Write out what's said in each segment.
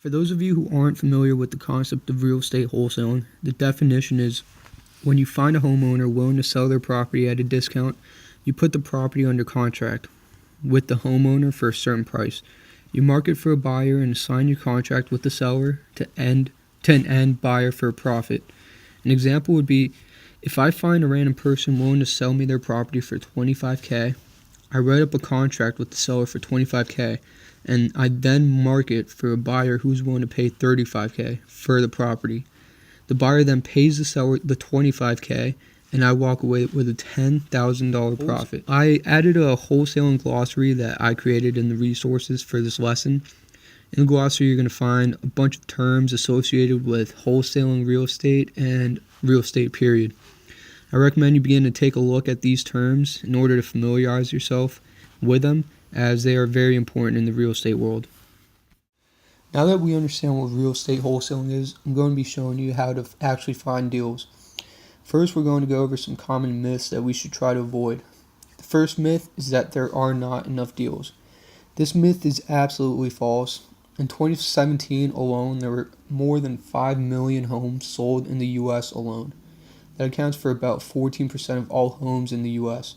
For those of you who aren't familiar with the concept of real estate wholesaling, the definition is when you find a homeowner willing to sell their property at a discount, you put the property under contract with the homeowner for a certain price. You market for a buyer and sign your contract with the seller to an end buyer for a profit. An example would be if I find a random person willing to sell me their property for $25,000, I write up a contract with the seller for $25,000, and I then market for a buyer who's willing to pay $35,000 for the property. The buyer then pays the seller the $25,000, and I walk away with a $10,000 profit. I added a wholesaling glossary that I created in the resources for this lesson. In the glossary, you're going to find a bunch of terms associated with wholesaling real estate and real estate period. I recommend you begin to take a look at these terms in order to familiarize yourself with them, as they are very important in the real estate world. Now that we understand what real estate wholesaling is, I'm going to be showing you how to actually find deals. First, we're going to go over some common myths that we should try to avoid. The first myth is that there are not enough deals. This myth is absolutely false. In 2017 alone, there were more than 5 million homes sold in the U.S. alone. That accounts for about 14% of all homes in the U.S.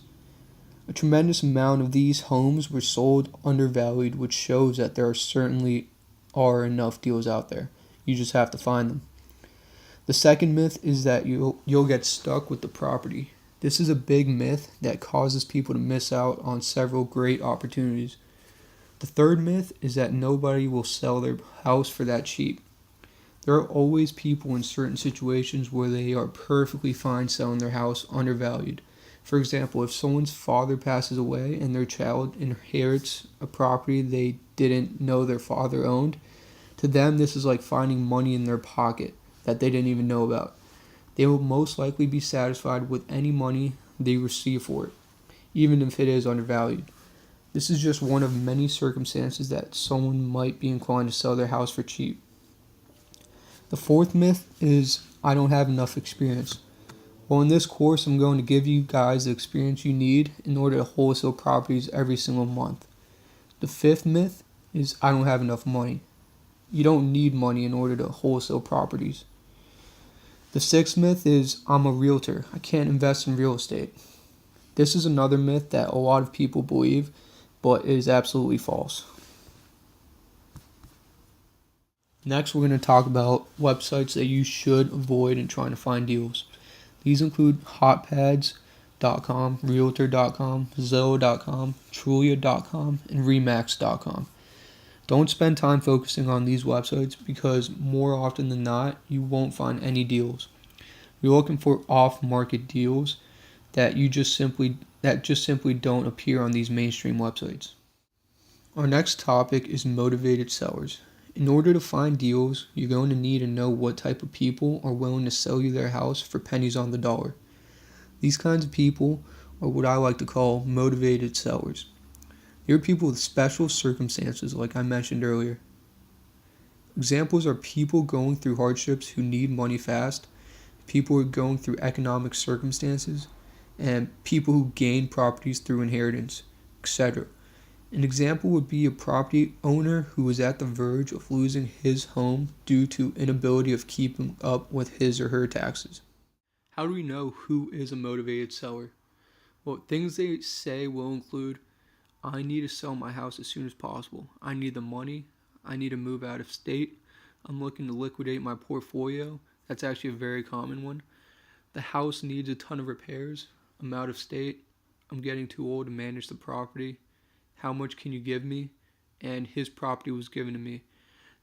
A tremendous amount of these homes were sold undervalued, which shows that there certainly are enough deals out there. You just have to find them. The second myth is that you'll get stuck with the property. This is a big myth that causes people to miss out on several great opportunities. The third myth is that nobody will sell their house for that cheap. There are always people in certain situations where they are perfectly fine selling their house undervalued. For example, if someone's father passes away and their child inherits a property they didn't know their father owned, to them this is like finding money in their pocket that they didn't even know about. They will most likely be satisfied with any money they receive for it, even if it is undervalued. This is just one of many circumstances that someone might be inclined to sell their house for cheap. The fourth myth is, I don't have enough experience. Well, in this course, I'm going to give you guys the experience you need in order to wholesale properties every single month. The fifth myth is, I don't have enough money. You don't need money in order to wholesale properties. The sixth myth is, I'm a realtor. I can't invest in real estate. This is another myth that a lot of people believe, but is absolutely false. Next, we're going to talk about websites that you should avoid in trying to find deals. These include hotpads.com, realtor.com, zillow.com, trulia.com, and remax.com. Don't spend time focusing on these websites because more often than not, you won't find any deals. You're looking for off-market deals that just simply don't appear on these mainstream websites. Our next topic is motivated sellers. In order to find deals, you're going to need to know what type of people are willing to sell you their house for pennies on the dollar. These kinds of people are what I like to call motivated sellers. They're people with special circumstances, like I mentioned earlier. Examples are people going through hardships who need money fast, people who are going through economic circumstances, and people who gain properties through inheritance, etc. An example would be a property owner who is at the verge of losing his home due to inability of keeping up with his or her taxes. How do we know who is a motivated seller? Well, things they say will include, I need to sell my house as soon as possible. I need the money. I need to move out of state. I'm looking to liquidate my portfolio. That's actually a very common one. The house needs a ton of repairs. I'm out of state. I'm getting too old to manage the property. How much can you give me? And his property was given to me.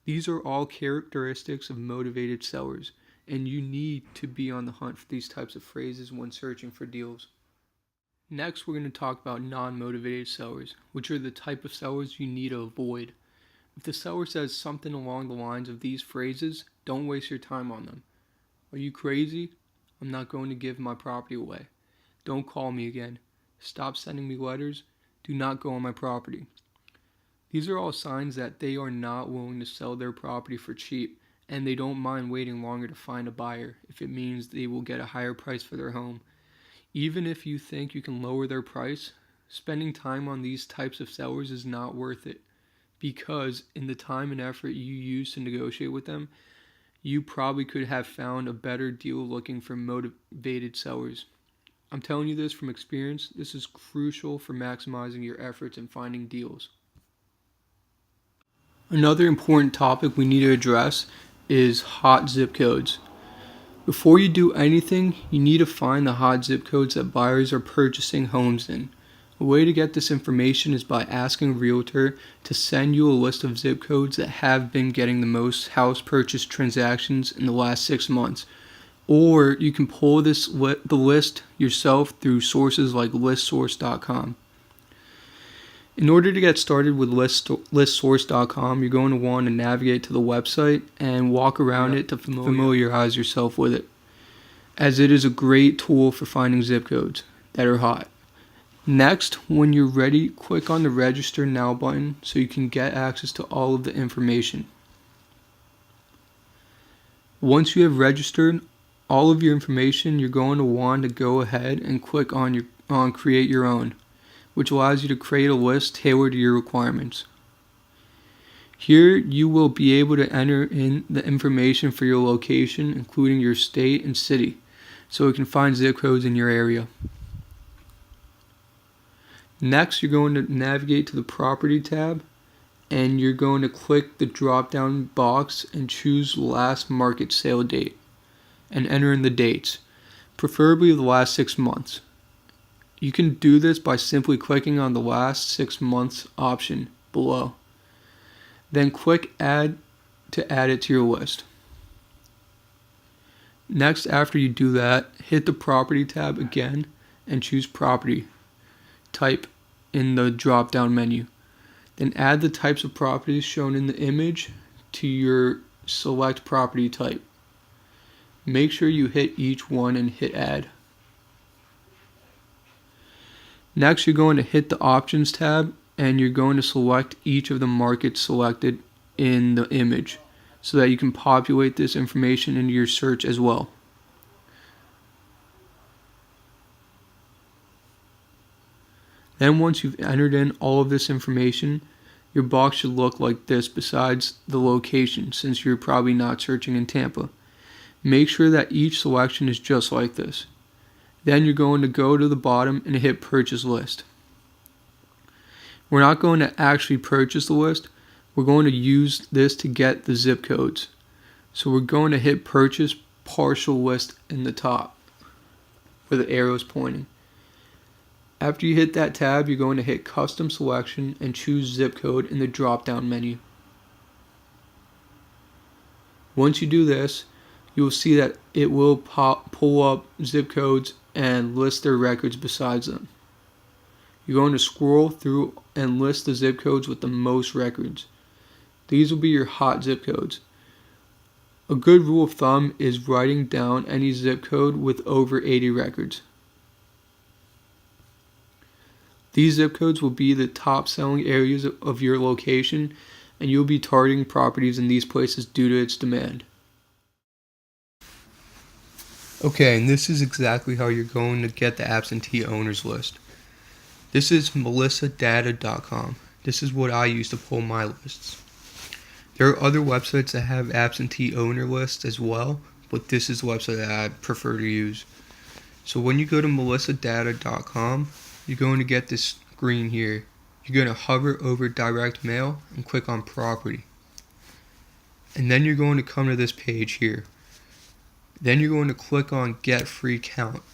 These are all characteristics of motivated sellers, and you need to be on the hunt for these types of phrases when searching for deals. Next, we're going to talk about non-motivated sellers, which are the type of sellers you need to avoid. If the seller says something along the lines of these phrases, don't waste your time on them. Are you crazy? I'm not going to give my property away. Don't call me again. Stop sending me letters. Do not go on my property. These are all signs that they are not willing to sell their property for cheap, and they don't mind waiting longer to find a buyer if it means they will get a higher price for their home. Even if you think you can lower their price, spending time on these types of sellers is not worth it. because in the time and effort you use to negotiate with them, you probably could have found a better deal looking for motivated sellers. I'm telling you this from experience. This is crucial for maximizing your efforts in finding deals. Another important topic we need to address is hot zip codes. Before you do anything, you need to find the hot zip codes that buyers are purchasing homes in. A way to get this information is by asking a realtor to send you a list of zip codes that have been getting the most house purchase transactions in the last 6 months. Or you can pull the list yourself through sources like listsource.com. In order to get started with listsource.com, you're going to want to navigate to the website and walk around it to familiarize yourself with it, as it is a great tool for finding zip codes that are hot. Next, when you're ready, click on the Register Now button so you can get access to all of the information. Once you have registered all of your information, you're going to want to go ahead and click on Create Your Own, which allows you to create a list tailored to your requirements. Here you will be able to enter in the information for your location, including your state and city, so it can find zip codes in your area. Next, you're going to navigate to the Property tab, and you're going to click the drop-down box and choose Last Market Sale Date, and enter in the dates, preferably the last 6 months. You can do this by simply clicking on the last 6 months option below. Then click Add to add it to your list. Next, after you do that, hit the Property tab again and choose Property Type in the drop-down menu. Then add the types of properties shown in the image to your select property type. Make sure you hit each one and hit Add. Next, you're going to hit the Options tab and you're going to select each of the markets selected in the image so that you can populate this information into your search as well. Then once you've entered in all of this information, your box should look like this besides the location, since you're probably not searching in Tampa. Make sure that each selection is just like this. Then you're going to go to the bottom and hit Purchase List. We're not going to actually purchase the list. We're going to use this to get the zip codes. So we're going to hit Purchase Partial List in the top where the arrow is pointing. After you hit that tab, you're going to hit Custom Selection and choose Zip Code in the drop-down menu. Once you do this, you will see that it will pull up zip codes and list their records besides them. You're going to scroll through and list the zip codes with the most records. These will be your hot zip codes. A good rule of thumb is writing down any zip code with over 80 records. These zip codes will be the top selling areas of your location, and you'll be targeting properties in these places due to its demand. Okay, and this is exactly how you're going to get the absentee owners list. This is melissadata.com. This is what I use to pull my lists. There are other websites that have absentee owner lists as well, but this is the website that I prefer to use. So when you go to melissadata.com, you're going to get this screen here. You're going to hover over direct mail and click on property. And then you're going to come to this page here. Then you're going to click on get free count.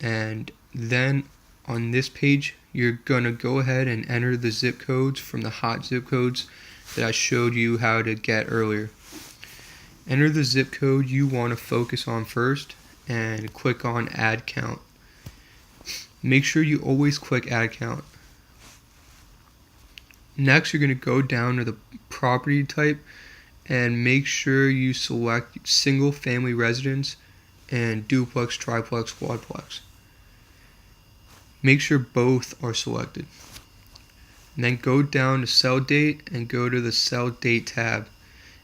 And then on this page, you're going to go ahead and enter the zip codes from the hot zip codes that I showed you how to get earlier. Enter the zip code you want to focus on first and click on add count. Make sure you always click add count. Next, you're going to go down to the property type and make sure you select single family residence and duplex, triplex, quadplex. Make sure both are selected. And then go down to sell date and go to the sell date tab.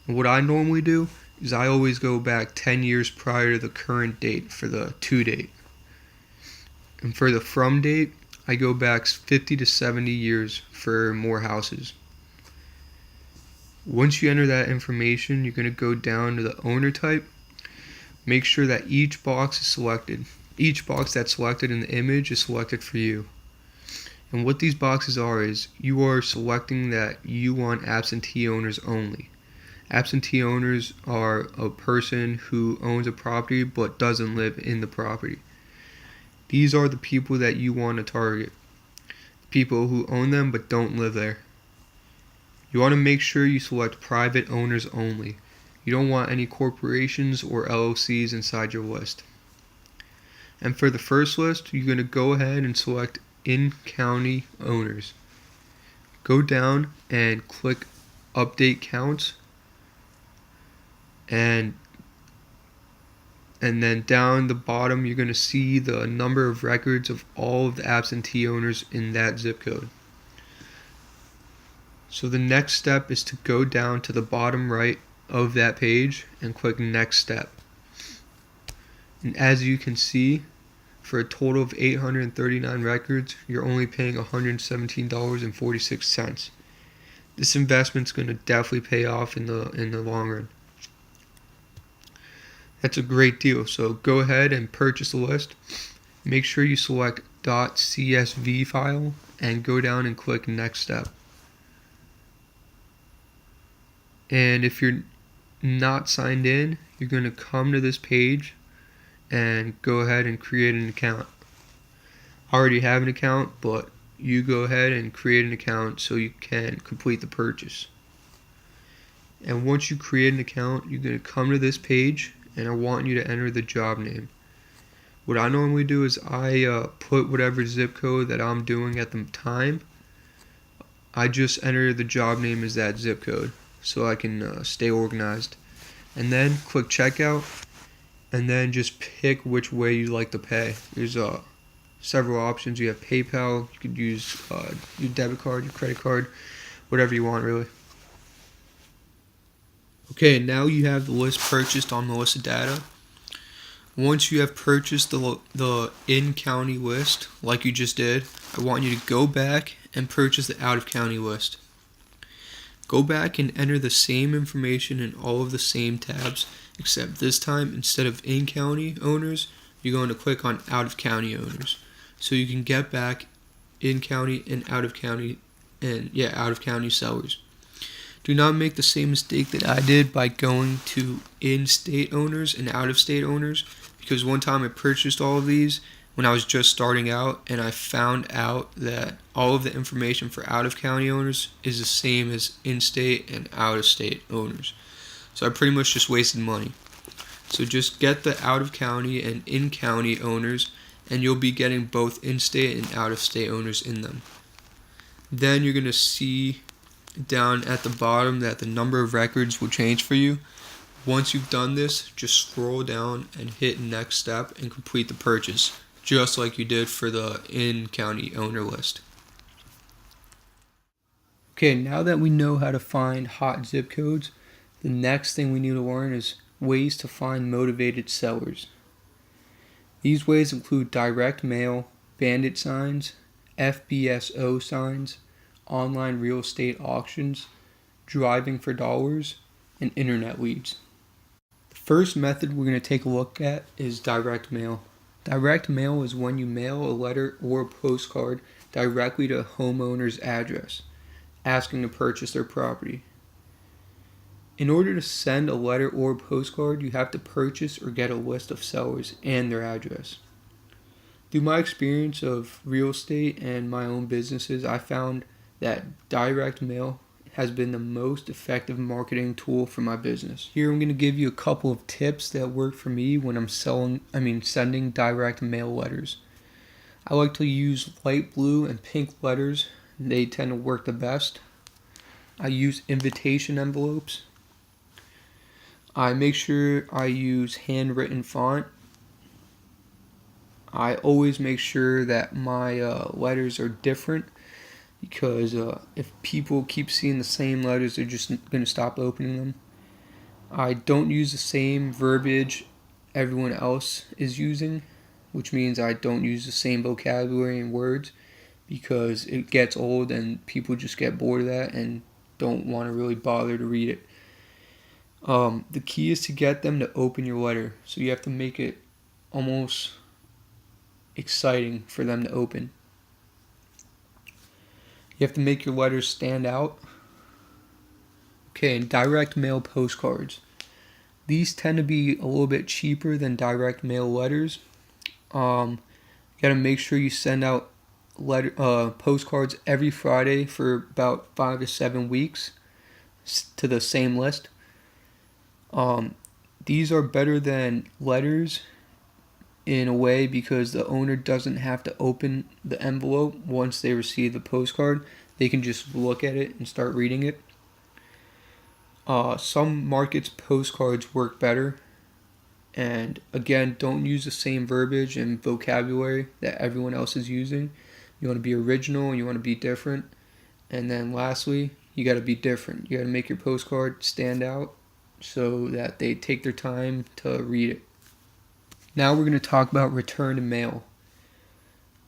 And what I normally do is I always go back 10 years prior to the current date for the to date. And for the from date, I go back 50 to 70 years for more houses. Once you enter that information, you're going to go down to the owner type. Make sure that each box is selected. Each box that's selected in the image is selected for you. And what these boxes are is you are selecting that you want absentee owners only. Absentee owners are a person who owns a property but doesn't live in the property. These are the people that you want to target. People who own them but don't live there. You want to make sure you select private owners only. You don't want any corporations or LLCs inside your list. And for the first list, you're going to go ahead and select in-county owners. Go down and click Update Counts. And then down the bottom, you're going to see the number of records of all of the absentee owners in that zip code. So the next step is to go down to the bottom right of that page and click Next Step. And as you can see, for a total of 839 records, you're only paying $117.46. This investment's going to definitely pay off in the long run. That's a great deal. So go ahead and purchase the list. Make sure you select .csv file and go down and click Next Step. And if you're not signed in, you're going to come to this page and go ahead and create an account. I already have an account, but you go ahead and create an account so you can complete the purchase. And once you create an account, you're going to come to this page and I want you to enter the job name. What I normally do is I put whatever zip code that I'm doing at the time. I just enter the job name as that zip code so I can stay organized. And then click checkout and then just pick which way you like to pay. There's several options. You have PayPal, you could use your debit card, your credit card, whatever you want really. Okay, now you have the list purchased on Melissa Data. Once you have purchased the in-county list, like you just did, I want you to go back and purchase the out-of-county list. Go back and enter the same information in all of the same tabs, except this time, instead of in-county owners, you're going to click on out-of-county owners. So you can get back in-county and out-of-county sellers. Do not make the same mistake that I did by going to in-state owners and out-of-state owners, because one time I purchased all of these when I was just starting out and I found out that all of the information for out-of-county owners is the same as in-state and out-of-state owners. So I pretty much just wasted money. So just get the out-of-county and in-county owners and you'll be getting both in-state and out-of-state owners in them. Then you're going to see down at the bottom that the number of records will change for you. Once you've done this, just scroll down and hit Next Step and complete the purchase, just like you did for the in-county owner list. Okay, now that we know how to find hot zip codes, the next thing we need to learn is ways to find motivated sellers. These ways include direct mail, Bandit signs, FBSO signs, online real estate auctions, driving for dollars, and internet leads. The first method we're going to take a look at is direct mail. Direct mail is when you mail a letter or a postcard directly to a homeowner's address, asking to purchase their property. In order to send a letter or a postcard, you have to purchase or get a list of sellers and their address. Through my experience of real estate and my own businesses, I found that direct mail has been the most effective marketing tool for my business. Here I'm going to give you a couple of tips that work for me when I'm sending direct mail letters. I like to use light blue and pink letters. They tend to work the best. I use invitation envelopes. I make sure I use handwritten font. I always make sure that my letters are different, because if people keep seeing the same letters, they're just going to stop opening them. I don't use the same verbiage everyone else is using, which means I don't use the same vocabulary and words, because it gets old and people just get bored of that and don't want to really bother to read it. The key is to get them to open your letter. So you have to make it almost exciting for them to open. You have to make your letters stand out. Okay, and direct mail postcards. These tend to be a little bit cheaper than direct mail letters. You got to make sure you send out postcards every Friday for about 5 to 7 weeks to the same list. These are better than letters in a way because the owner doesn't have to open the envelope once they receive the postcard. They can just look at it and start reading it. Some markets' postcards work better. And again, don't use the same verbiage and vocabulary that everyone else is using. You want to be original and you want to be different. And then lastly, you got to be different. You got to make your postcard stand out so that they take their time to read it. Now we're going to talk about return mail.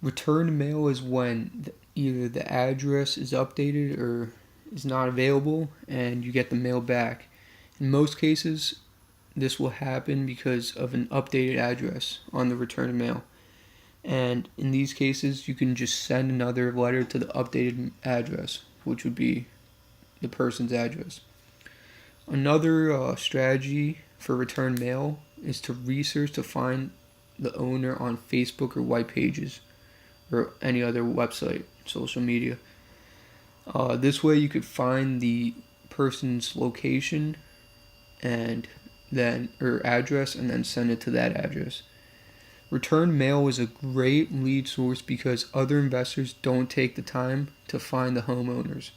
Return mail is when either the address is updated or is not available and you get the mail back. In most cases, this will happen because of an updated address on the return mail. And in these cases, you can just send another letter to the updated address, which would be the person's address. Another strategy for return mail is to research to find the owner on Facebook or white pages or any other website, social media. This way you could find the person's location and then or address and then send it to that address. Return mail is a great lead source because other investors don't take the time to find the homeowners.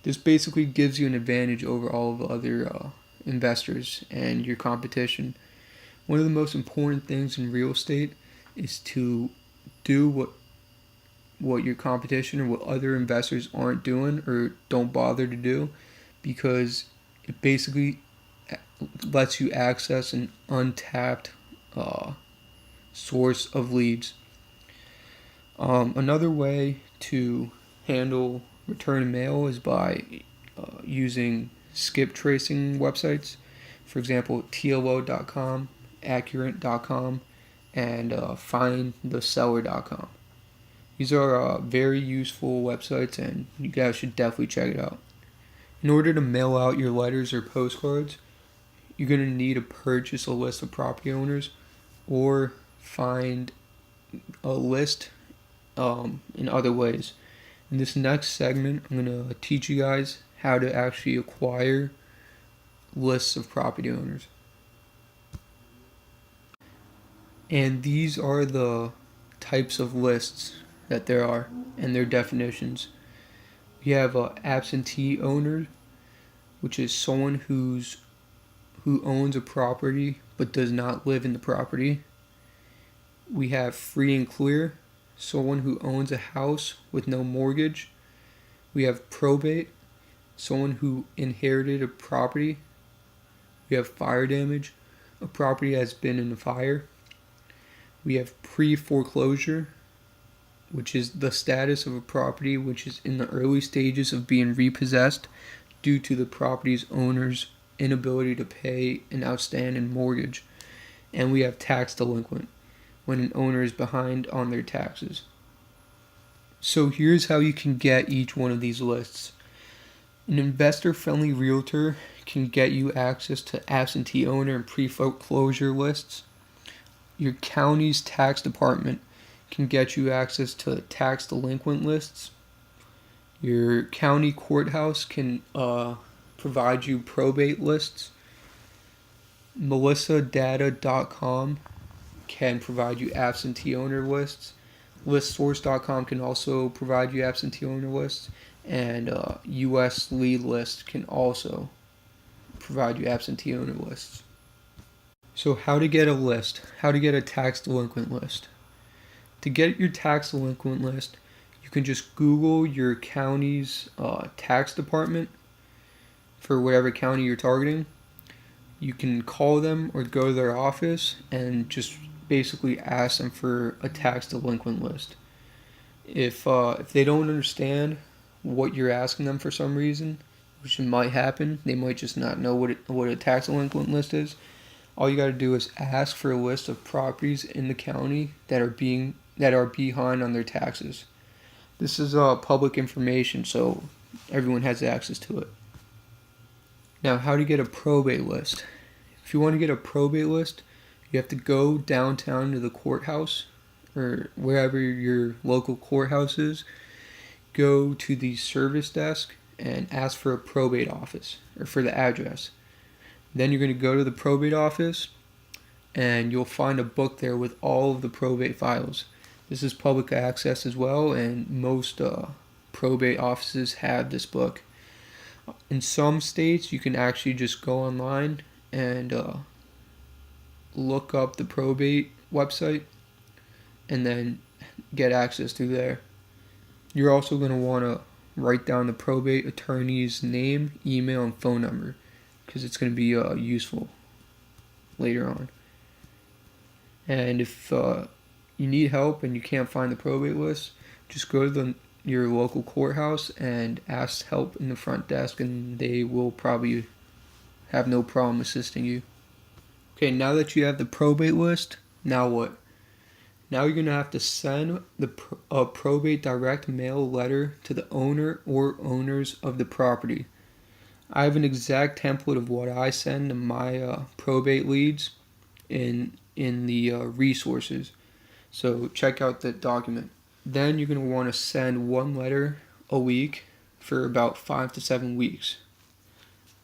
This basically gives you an advantage over all of the other investors and your competition. One of the most important things in real estate is to do what your competition or what other investors aren't doing or don't bother to do, because it basically lets you access an untapped source of leads. Another way to handle return mail is by using skip tracing websites. For example, TLO.com, Accurate.com, and FindTheSeller.com. These are very useful websites and you guys should definitely check it out. In order to mail out your letters or postcards, you're going to need to purchase a list of property owners or find a list in other ways. In this next segment, I'm going to teach you guys how to actually acquire lists of property owners. And these are the types of lists that there are and their definitions. We have an absentee owner, which is someone who owns a property but does not live in the property. We have free and clear, someone who owns a house with no mortgage. We have probate, someone who inherited a property. We have fire damage, a property has been in a fire. We have pre-foreclosure, which is the status of a property which is in the early stages of being repossessed due to the property's owner's inability to pay an outstanding mortgage. And we have tax delinquent, when an owner is behind on their taxes. So here's how you can get each one of these lists. An investor-friendly realtor can get you access to absentee owner and pre-foreclosure lists. Your county's tax department can get you access to tax delinquent lists. Your county courthouse can provide you probate lists. melissadata.com can provide you absentee owner lists. Listsource.com can also provide you absentee owner lists. And US Lead List can also provide you absentee owner lists. So how to get a list, how to get a tax delinquent list. To get your tax delinquent list, you can just Google your county's tax department for whatever county you're targeting. You can call them or go to their office and just basically ask them for a tax delinquent list. If they don't understand what you're asking them for some reason, which might happen. They might just not know what a tax delinquent list is. All you got to do is ask for a list of properties in the county that are behind on their taxes. This is public information, so everyone has access to it. Now, how to get a probate list? If you want to get a probate list, you have to go downtown to the courthouse or wherever your local courthouse is. Go to the service desk and ask for a probate office or for the address. Then you're going to go to the probate office and you'll find a book there with all of the probate files. This is public access as well, and most probate offices have this book. In some states, you can actually just go online and look up the probate website and then get access to there. You're also going to want to write down the probate attorney's name, email, and phone number because it's going to be useful later on. And if you need help and you can't find the probate list, just go to your local courthouse and ask help in the front desk, and they will probably have no problem assisting you. Okay, now that you have the probate list, now what? Now you're going to have to send a probate direct mail letter to the owner or owners of the property. I have an exact template of what I send to my probate leads in the resources. So check out the document. Then you're going to want to send one letter a week for about 5 to 7 weeks.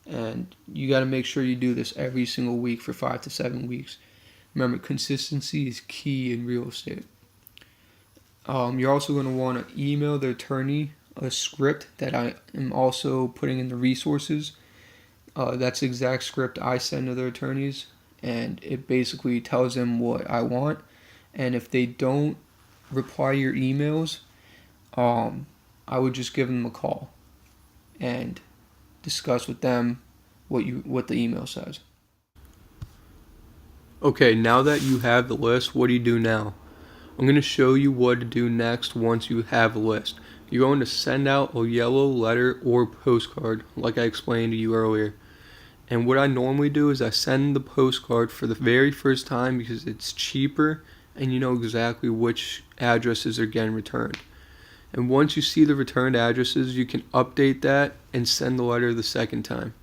And you got to make sure you do this every single week for 5 to 7 weeks. Remember, consistency is key in real estate. You're also going to want to email the attorney a script that I am also putting in the resources. That's the exact script I send to the attorneys, and it basically tells them what I want. And if they don't reply your emails, I would just give them a call and discuss with them what the email says. Okay, now that you have the list, what do you do now? I'm going to show you what to do next once you have a list. You're going to send out a yellow letter or postcard, like I explained to you earlier. And what I normally do is I send the postcard for the very first time because it's cheaper and you know exactly which addresses are getting returned. And once you see the returned addresses, you can update that and send the letter the second time.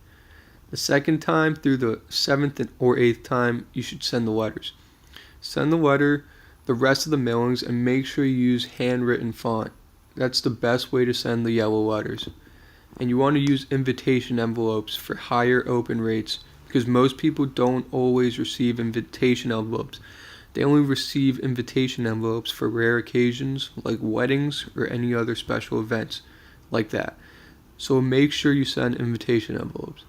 The second time through the 7th or 8th time, you should send the letters. Send the letter, the rest of the mailings, and make sure you use handwritten font. That's the best way to send the yellow letters. And you want to use invitation envelopes for higher open rates because most people don't always receive invitation envelopes. They only receive invitation envelopes for rare occasions like weddings or any other special events like that. So make sure you send invitation envelopes.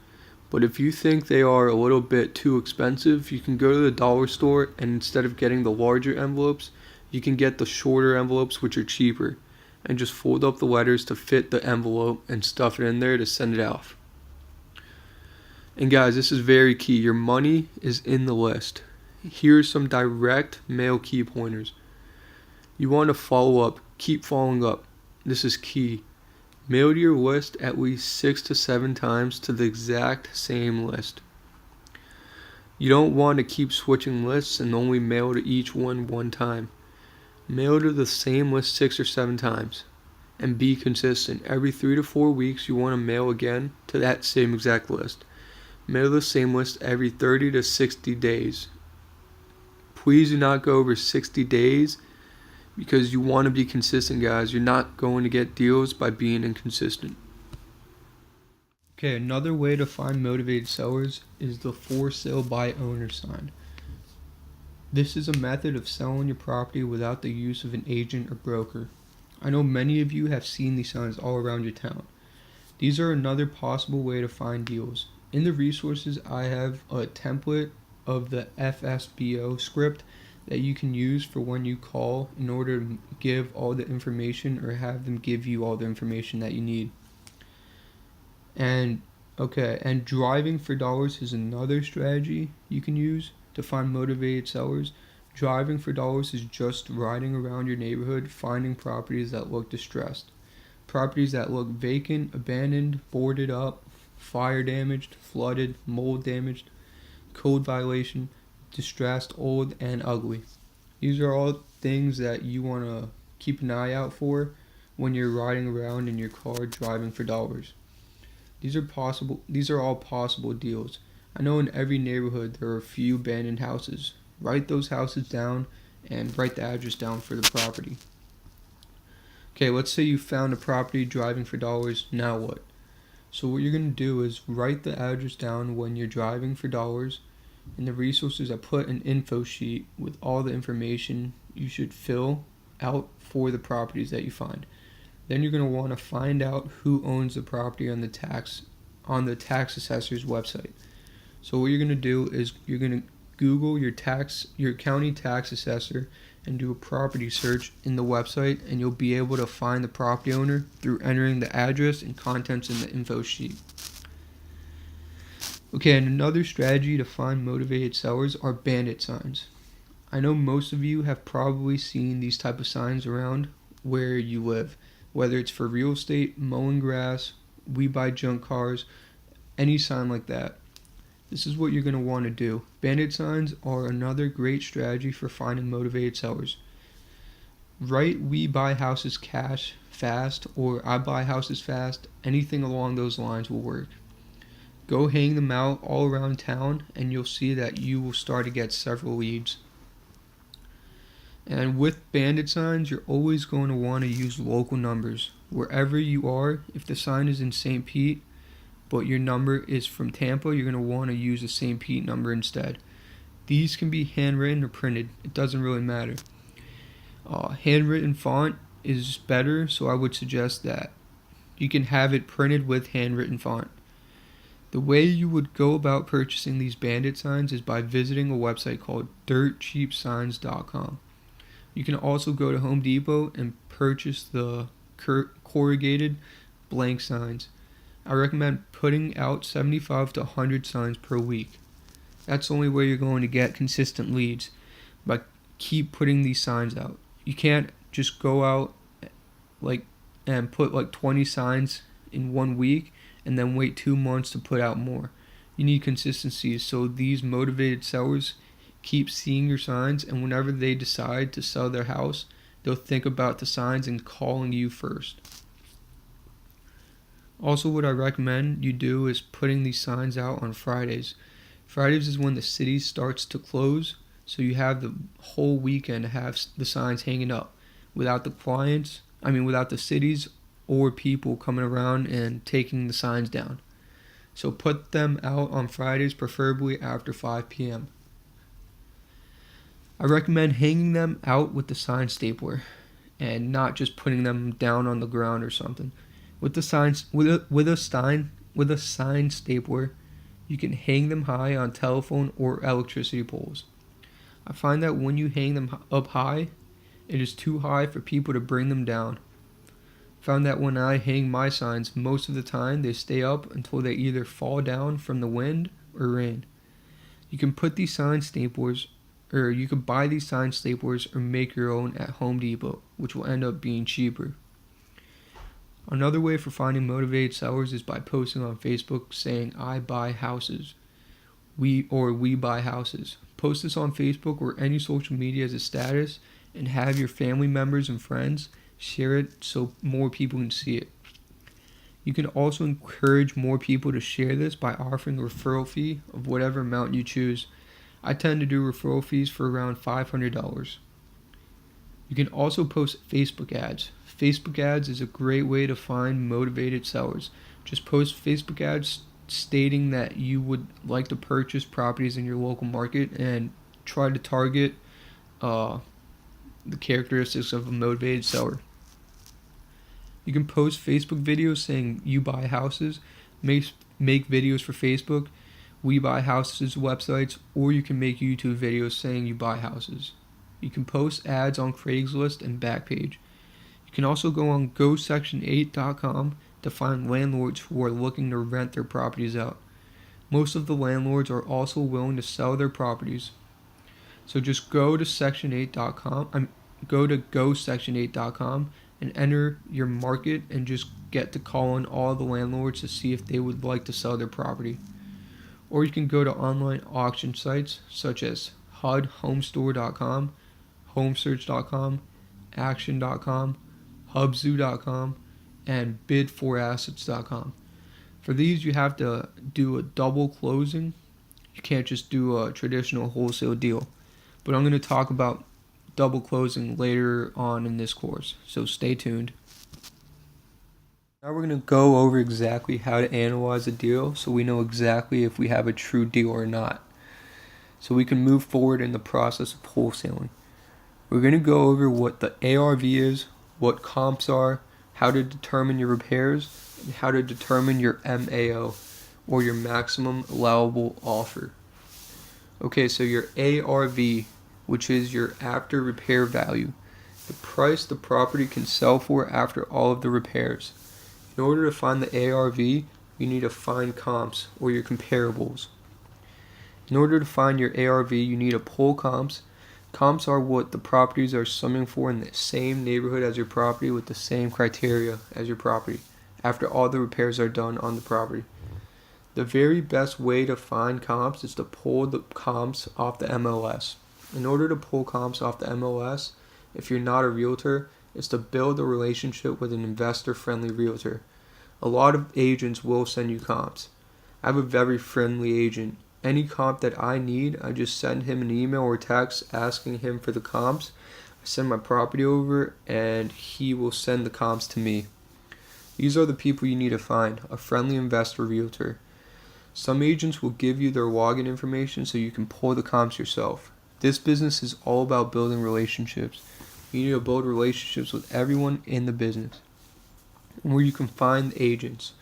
But if you think they are a little bit too expensive, you can go to the dollar store and instead of getting the larger envelopes, you can get the shorter envelopes which are cheaper and just fold up the letters to fit the envelope and stuff it in there to send it off. And guys, this is very key. Your money is in the list. Here's some direct mail key pointers. You want to follow up. Keep following up. This is key. Mail to your list at least 6 to 7 times to the exact same list. You don't want to keep switching lists and only mail to each one time. Mail to the same list 6 or 7 times. And be consistent. Every 3 to 4 weeks you want to mail again to that same exact list. Mail the same list every 30 to 60 days. Please do not go over 60 days because you want to be consistent, guys. You're not going to get deals by being inconsistent. Okay, another way to find motivated sellers is the for sale by owner sign. This is a method of selling your property without the use of an agent or broker. I know many of you have seen these signs all around your town. These are another possible way to find deals. In the resources, I have a template of the FBSO script that you can use for when you call in order to give all the information or have them give you all the information that you need. And driving for dollars is another strategy you can use to find motivated sellers. Driving for dollars is just riding around your neighborhood finding properties that look distressed. Properties that look vacant, abandoned, boarded up, fire damaged, flooded, mold damaged, code violation, distressed, old, and ugly. These are all things that you want to keep an eye out for when you're riding around in your car driving for dollars. These are all possible deals. I know in every neighborhood there are a few abandoned houses. Write those houses down and write the address down for the property. Okay, let's say you found a property driving for dollars. Now what? So what you're going to do is write the address down when you're driving for dollars. In the resources, I put an info sheet with all the information you should fill out for the properties that you find. Then you're going to want to find out who owns the property on the tax assessor's website. So what you're going to do is you're going to Google your county tax assessor and do a property search in the website, and you'll be able to find the property owner through entering the address and contents in the info sheet. Okay, and another strategy to find motivated sellers are bandit signs. I know most of you have probably seen these type of signs around where you live, whether it's for real estate, mowing grass, we buy junk cars, any sign like that. This is what you're going to want to do. Bandit signs are another great strategy for finding motivated sellers. Write "We buy houses cash fast" or "I buy houses fast." Anything along those lines will work. Go hang them out all around town and you'll see that you will start to get several leads. And with bandit signs, you're always going to want to use local numbers. Wherever you are, if the sign is in St. Pete, but your number is from Tampa, you're going to want to use a St. Pete number instead. These can be handwritten or printed. It doesn't really matter. Handwritten font is better, so I would suggest that you can have it printed with handwritten font. The way you would go about purchasing these bandit signs is by visiting a website called dirtcheapsigns.com. You can also go to Home Depot and purchase the corrugated blank signs. I recommend putting out 75 to 100 signs per week. That's the only way you're going to get consistent leads, but keep putting these signs out. You can't just go out and put 20 signs in 1 week and then wait 2 months to put out more. You need consistency, so these motivated sellers keep seeing your signs, and whenever they decide to sell their house, they'll think about the signs and calling you first. Also, what I recommend you do is putting these signs out on Fridays. Fridays is when the city starts to close, so you have the whole weekend to have the signs hanging up without the cities or people coming around and taking the signs down. So put them out on Fridays, preferably after 5 p.m. I recommend hanging them out with the sign stapler and not just putting them down on the ground or something. With the signs, with a sign stapler, you can hang them high on telephone or electricity poles. I find that when you hang them up high, it is too high for people to bring them down. I found that when I hang my signs, most of the time they stay up until they either fall down from the wind or rain. You can put these sign staplers, or you can buy these sign staplers or make your own at Home Depot, which will end up being cheaper. Another way for finding motivated sellers is by posting on Facebook saying "I buy houses," we buy houses. Post this on Facebook or any social media as a status and have your family members and friends share it so more people can see it. You can also encourage more people to share this by offering a referral fee of whatever amount you choose. I tend to do referral fees for around $500. You can also post Facebook ads. Facebook ads is a great way to find motivated sellers. Just post Facebook ads stating that you would like to purchase properties in your local market and try to target the characteristics of a motivated seller. You can post Facebook videos saying "you buy houses," make videos for Facebook, "we buy houses" websites, or you can make YouTube videos saying "you buy houses." You can post ads on Craigslist and Backpage. You can also go on GoSection8.com to find landlords who are looking to rent their properties out. Most of the landlords are also willing to sell their properties. So just go to Section8.com. Go to GoSection8.com and enter your market and just get to call on all the landlords to see if they would like to sell their property. Or you can go to online auction sites such as HUDHomestore.com, HomeSearch.com, Action.com, HubZoo.com, and BidForAssets.com. For these, you have to do a double closing. You can't just do a traditional wholesale deal. But I'm going to talk about double closing later on in this course, so stay tuned. Now we're going to go over exactly how to analyze a deal so we know exactly if we have a true deal or not, so we can move forward in the process of wholesaling. We're going to go over what the ARV is, what comps are, how to determine your repairs, and how to determine your MAO, or your maximum allowable offer. Okay, so your ARV, which is your after repair value, the price the property can sell for after all of the repairs. In order to find the ARV, you need to find comps, or your comparables. In order to find your ARV, you need to pull comps. Comps are what the properties are summing for in the same neighborhood as your property with the same criteria as your property after all the repairs are done on the property. The very best way to find comps is to pull the comps off the MLS. In order to pull comps off the MLS, if you're not a realtor, is to build a relationship with an investor-friendly realtor. A lot of agents will send you comps. I have a very friendly agent. Any comp that I need, I just send him an email or text asking him for the comps. I send my property over and he will send the comps to me. These are the people you need to find, a friendly investor realtor. Some agents will give you their login information so you can pull the comps yourself. This business is all about building relationships. You need to build relationships with everyone in the business. And where you can find agents.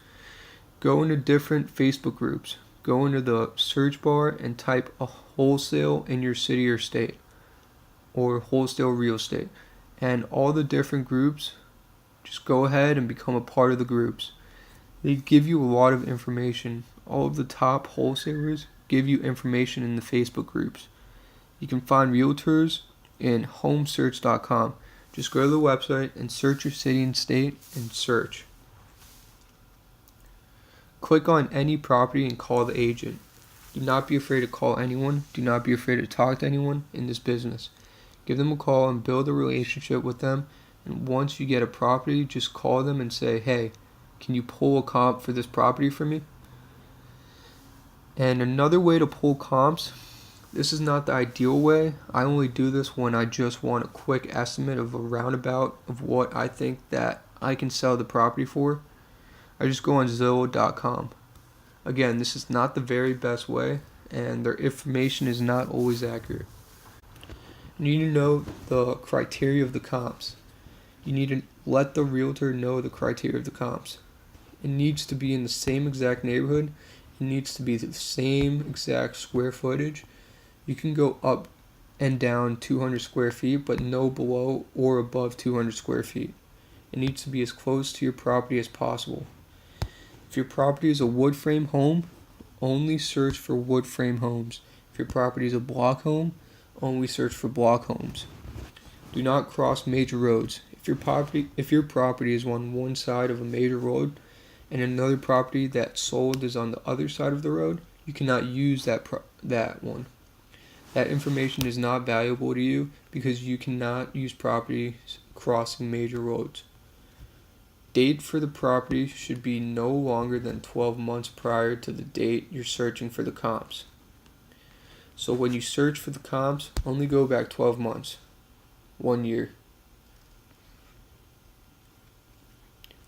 Go into different Facebook groups. Go into the search bar and type a wholesale in your city or state, or wholesale real estate. And all the different groups, just go ahead and become a part of the groups. They give you a lot of information. All of the top wholesalers give you information in the Facebook groups. You can find realtors in homesearch.com. Just go to the website and search your city and state and search. Click on any property and call the agent. Do not be afraid to call anyone. Do not be afraid to talk to anyone in this business. Give them a call and build a relationship with them. And once you get a property, just call them and say, hey, can you pull a comp for this property for me? And another way to pull comps, this is not the ideal way. I only do this when I just want a quick estimate of a roundabout of what I think that I can sell the property for. I just go on Zillow.com. Again, this is not the very best way, and their information is not always accurate. You need to know the criteria of the comps. You need to let the realtor know the criteria of the comps. It needs to be in the same exact neighborhood. It needs to be the same exact square footage. You can go up and down 200 square feet, but no below or above 200 square feet. It needs to be as close to your property as possible. If your property is a wood frame home, only search for wood frame homes. If your property is a block home, only search for block homes. Do not cross major roads. If your property is on one side of a major road and another property that sold is on the other side of the road, you cannot use that one. That information is not valuable to you because you cannot use properties crossing major roads. Date for the property should be no longer than 12 months prior to the date you're searching for the comps. So when you search for the comps, only go back 12 months, 1 year.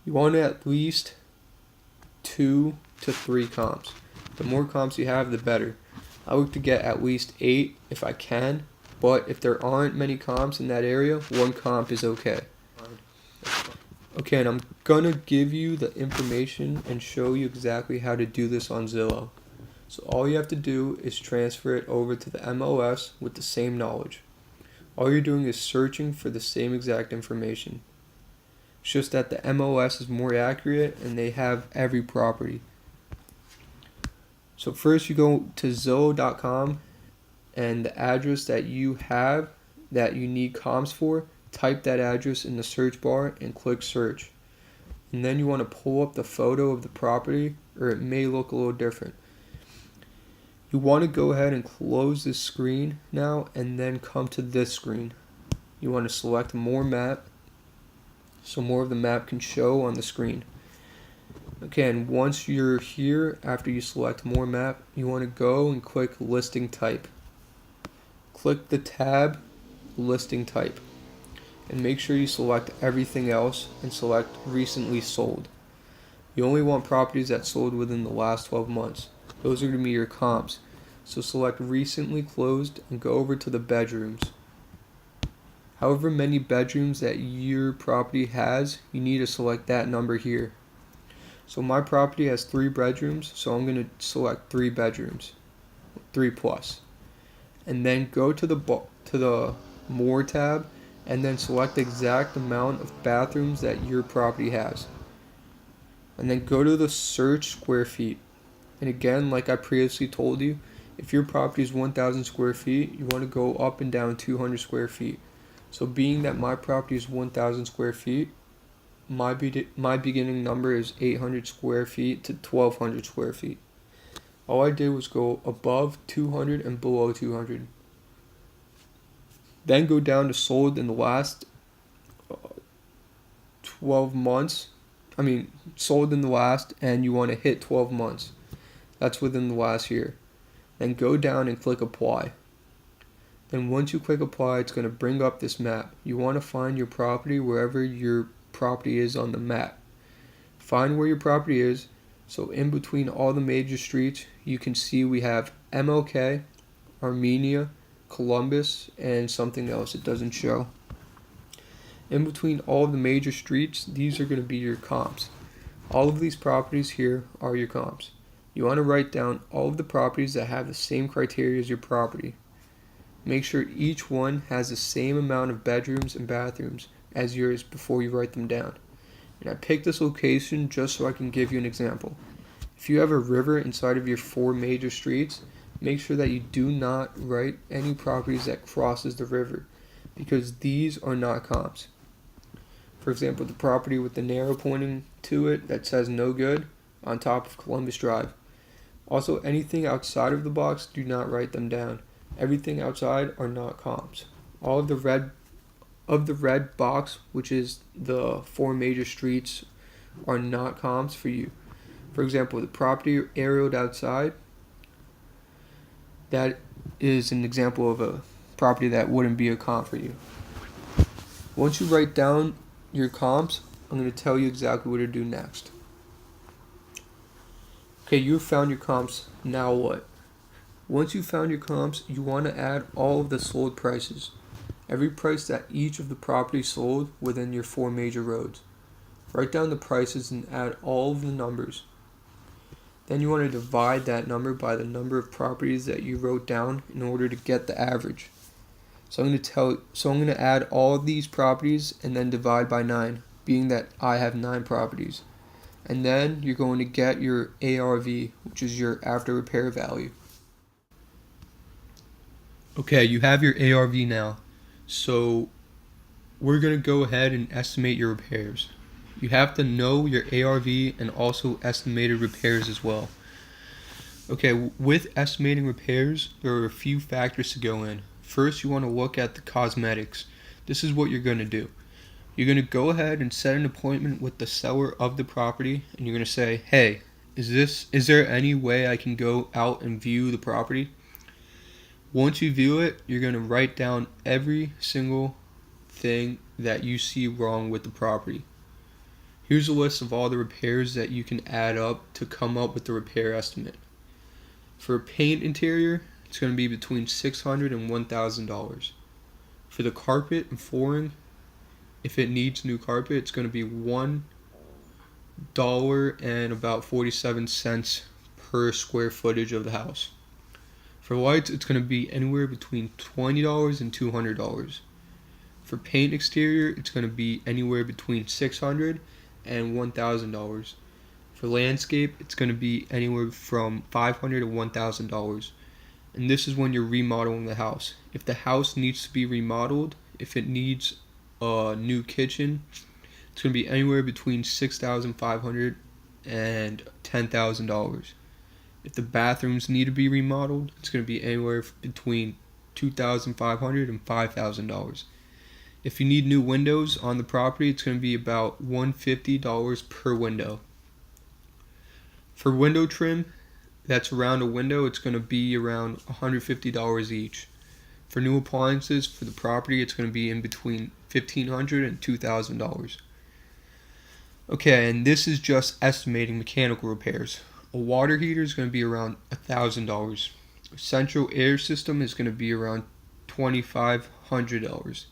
You want at least 2 to 3 comps. The more comps you have, the better. I look to get at least 8 if I can, but if there aren't many comps in that area, 1 comp is okay. Okay, and I'm gonna give you the information and show you exactly how to do this on Zillow. So all you have to do is transfer it over to the MLS with the same knowledge. All you're doing is searching for the same exact information. It's just that the MLS is more accurate and they have every property. So first you go to Zillow.com and the address that you have that you need comps for, type that address in the search bar and click search. And then you want to pull up the photo of the property, or it may look a little different. You want to go ahead and close this screen now and then come to this screen. You want to select more map so more of the map can show on the screen. Okay, and once you're here, after you select more map, you want to go and click listing type. Click the tab listing type and make sure you select everything else and select recently sold. You only want properties that sold within the last 12 months. Those are going to be your comps. So select recently closed and go over to the bedrooms. However many bedrooms that your property has, you need to select that number here. So my property has 3 bedrooms, so I'm going to select 3 bedrooms, 3 plus. And then go to the more tab and then select the exact amount of bathrooms that your property has. And then go to the search square feet. And again, like I previously told you, if your property is 1,000 square feet, you want to go up and down 200 square feet. So being that my property is 1,000 square feet, my beginning number is 800 square feet to 1,200 square feet. All I did was go above 200 and below 200. Then go down to sold in the last 12 months. Sold in the last, and you want to hit 12 months. That's within the last year. Then go down and click apply. Then once you click apply, it's going to bring up this map. You want to find your property wherever your property is on the map. Find where your property is. So in between all the major streets, you can see we have MLK, Armenia, Columbus, and something else it doesn't show. In between all of the major streets, these are going to be your comps. All of these properties here are your comps. You want to write down all of the properties that have the same criteria as your property. Make sure each one has the same amount of bedrooms and bathrooms as yours before you write them down. And I picked this location just so I can give you an example. If you have a river inside of your 4 major streets, make sure that you do not write any properties that crosses the river, because these are not comps. For example, the property with the arrow pointing to it that says no good on top of Columbus Drive. Also, anything outside of the box, do not write them down. Everything outside are not comps. All of the red box, which is the 4 major streets, are not comps for you. For example, the property aerialed outside, that is an example of a property that wouldn't be a comp for you. Once you write down your comps, I'm going to tell you exactly what to do next. Okay, you've found your comps. Now what? Once you've found your comps, you want to add all of the sold prices. Every price that each of the properties sold within your 4 major roads. Write down the prices and add all of the numbers. Then you want to divide that number by the number of properties that you wrote down in order to get the average. So I'm going to add all of these properties and then divide by 9, being that I have 9 properties. And then you're going to get your ARV, which is your after repair value. Okay, you have your ARV now. So we're going to go ahead and estimate your repairs. You have to know your ARV and also estimated repairs as well. Okay, with estimating repairs, there are a few factors to go in. First, you want to look at the cosmetics. This is what you're going to do. You're going to go ahead and set an appointment with the seller of the property, and you're going to say, hey, is there any way I can go out and view the property? Once you view it, you're going to write down every single thing that you see wrong with the property. Here's a list of all the repairs that you can add up to come up with the repair estimate. For paint interior, it's going to be between $600 and $1,000. For the carpet and flooring, if it needs new carpet, it's going to be $1 and about 47 cents per square footage of the house. For lights, it's going to be anywhere between $20 and $200. For paint exterior, it's going to be anywhere between $600 and $1,000. For landscape, it's going to be anywhere from $500 to $1,000. And this is when you're remodeling the house. If the house needs to be remodeled, if it needs a new kitchen, it's going to be anywhere between $6,500 and $10,000. If the bathrooms need to be remodeled, it's going to be anywhere between $2,500 and $5,000. If you need new windows on the property, it's going to be about $150 per window. For window trim that's around a window, it's going to be around $150 each. For new appliances for the property, it's going to be in between $1,500 and $2,000. Okay, and this is just estimating mechanical repairs. A water heater is going to be around $1,000. A central air system is going to be around $2,500.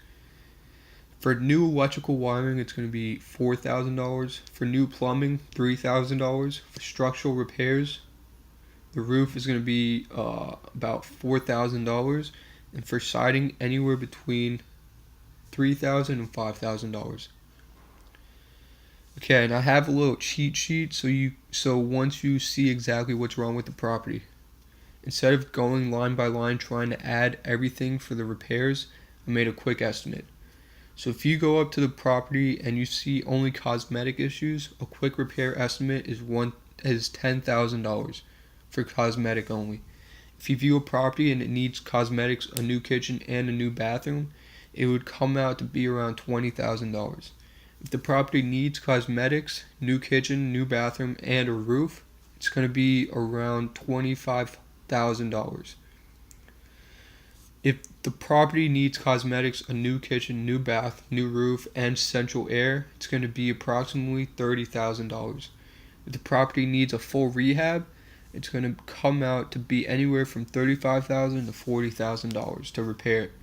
For new electrical wiring, it's going to be $4,000. For new plumbing, $3,000. For structural repairs, the roof is going to be about $4,000. And for siding, anywhere between $3,000 and $5,000. Okay, and I have a little cheat sheet so once you see exactly what's wrong with the property, instead of going line by line trying to add everything for the repairs, I made a quick estimate. So if you go up to the property and you see only cosmetic issues, a quick repair estimate is $10,000 for cosmetic only. If you view a property and it needs cosmetics, a new kitchen, and a new bathroom, it would come out to be around $20,000. If the property needs cosmetics, new kitchen, new bathroom, and a roof, it's going to be around $25,000. If the property needs cosmetics, a new kitchen, new bath, new roof, and central air, it's going to be approximately $30,000. If the property needs a full rehab, it's going to come out to be anywhere from $35,000 to $40,000 to repair it.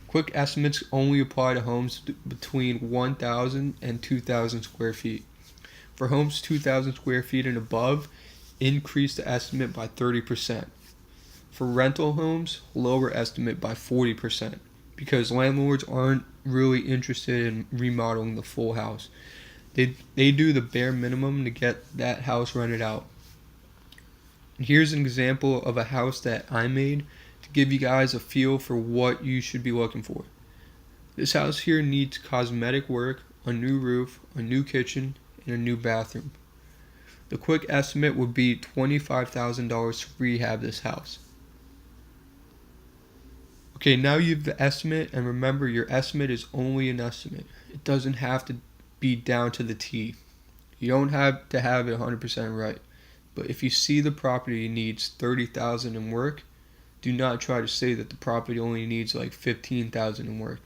Quick estimates only apply to homes between 1,000 and 2,000 square feet. For homes 2,000 square feet and above, increase the estimate by 30%. For rental homes, lower estimate by 40% because landlords aren't really interested in remodeling the full house. They do the bare minimum to get that house rented out. And here's an example of a house that I made to give you guys a feel for what you should be looking for. This house here needs cosmetic work, a new roof, a new kitchen, and a new bathroom. The quick estimate would be $25,000 to rehab this house. Okay, now you have the estimate, and remember your estimate is only an estimate. It doesn't have to be down to the T. You don't have to have it 100% right. But if you see the property needs $30,000 in work, do not try to say that the property only needs like $15,000 in work.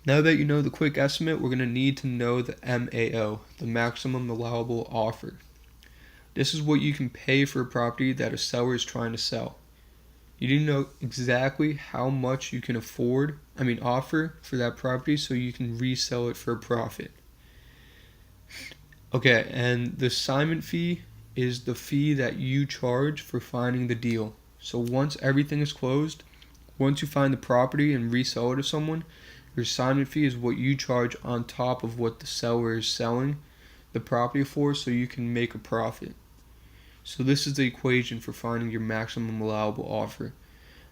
Now that you know the quick estimate, we're going to need to know the MAO, the maximum allowable offer. This is what you can pay for a property that a seller is trying to sell. You need to know exactly how much you can offer for that property so you can resell it for a profit. Okay, and the assignment fee is the fee that you charge for finding the deal. So once everything is closed, once you find the property and resell it to someone, your assignment fee is what you charge on top of what the seller is selling the property for so you can make a profit. So this is the equation for finding your maximum allowable offer.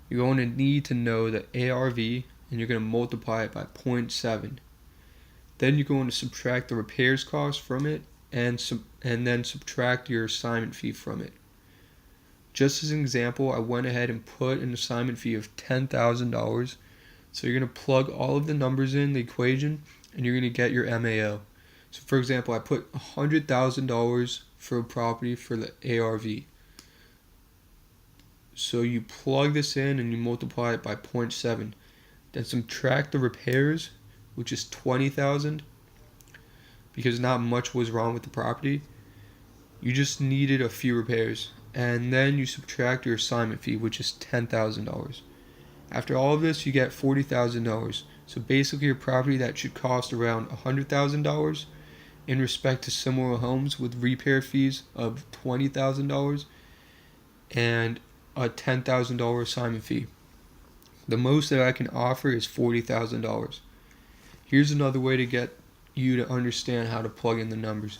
You're going to need to know the ARV and you're going to multiply it by 0.7. Then you're going to subtract the repairs cost from it and then subtract your assignment fee from it. Just as an example, I went ahead and put an assignment fee of $10,000. So you're going to plug all of the numbers in the equation and you're going to get your MAO. So for example, I put $100,000 for a property for the ARV. So you plug this in and you multiply it by 0.7. Then subtract the repairs, which is $20,000, because not much was wrong with the property. You just needed a few repairs. And then you subtract your assignment fee, which is $10,000. After all of this, you get $40,000. So basically, your property that should cost around $100,000 in respect to similar homes with repair fees of $20,000 and a $10,000 assignment fee. The most that I can offer is $40,000. Here's another way to get you to understand how to plug in the numbers.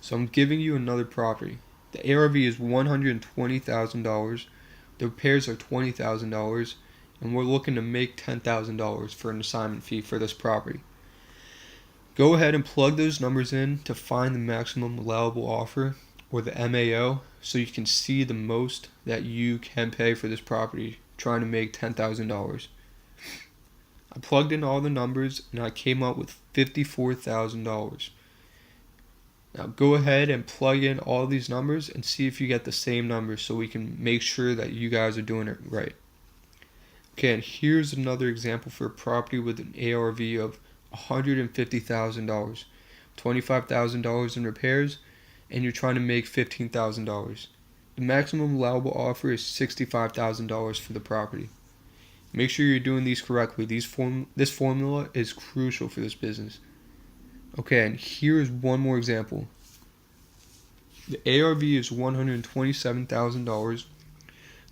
So I'm giving you another property. The ARV is $120,000. The repairs are $20,000. and we're looking to make $10,000 for an assignment fee for this property. Go ahead and plug those numbers in to find the maximum allowable offer, or the MAO, so you can see the most that you can pay for this property, trying to make $10,000. I plugged in all the numbers and I came up with $54,000. Now go ahead and plug in all these numbers and see if you get the same numbers, so we can make sure that you guys are doing it right. Okay, and here's another example for a property with an ARV of $150,000, $25,000 in repairs, and you're trying to make $15,000. The maximum allowable offer is $65,000 for the property. Make sure you're doing these correctly. This formula is crucial for this business. Okay, and here's one more example. The ARV is $127,000.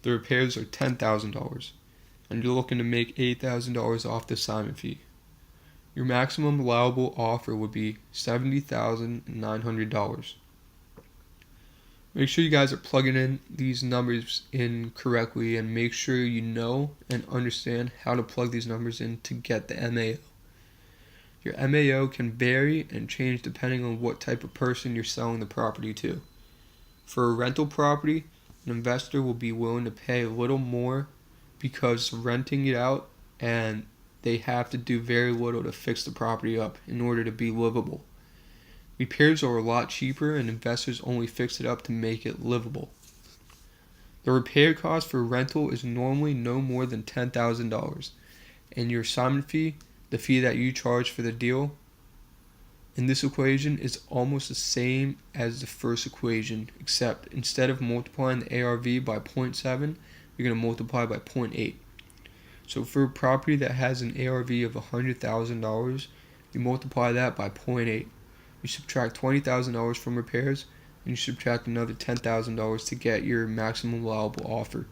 The repairs are $10,000, and you're looking to make $8,000 off the assignment fee. Your maximum allowable offer would be $70,900. Make sure you guys are plugging in these numbers in correctly, and make sure you know and understand how to plug these numbers in to get the MAO. Your MAO can vary and change depending on what type of person you're selling the property to. For a rental property, an investor will be willing to pay a little more because renting it out, and they have to do very little to fix the property up in order to be livable. Repairs are a lot cheaper, and investors only fix it up to make it livable. The repair cost for rental is normally no more than $10,000, and your assignment fee, the fee that you charge for the deal, in this equation is almost the same as the first equation, except instead of multiplying the ARV by 0.7, you're going to multiply by 0.8. So for a property that has an ARV of $100,000, you multiply that by 0.8. You subtract $20,000 from repairs, and you subtract another $10,000 to get your maximum allowable offer.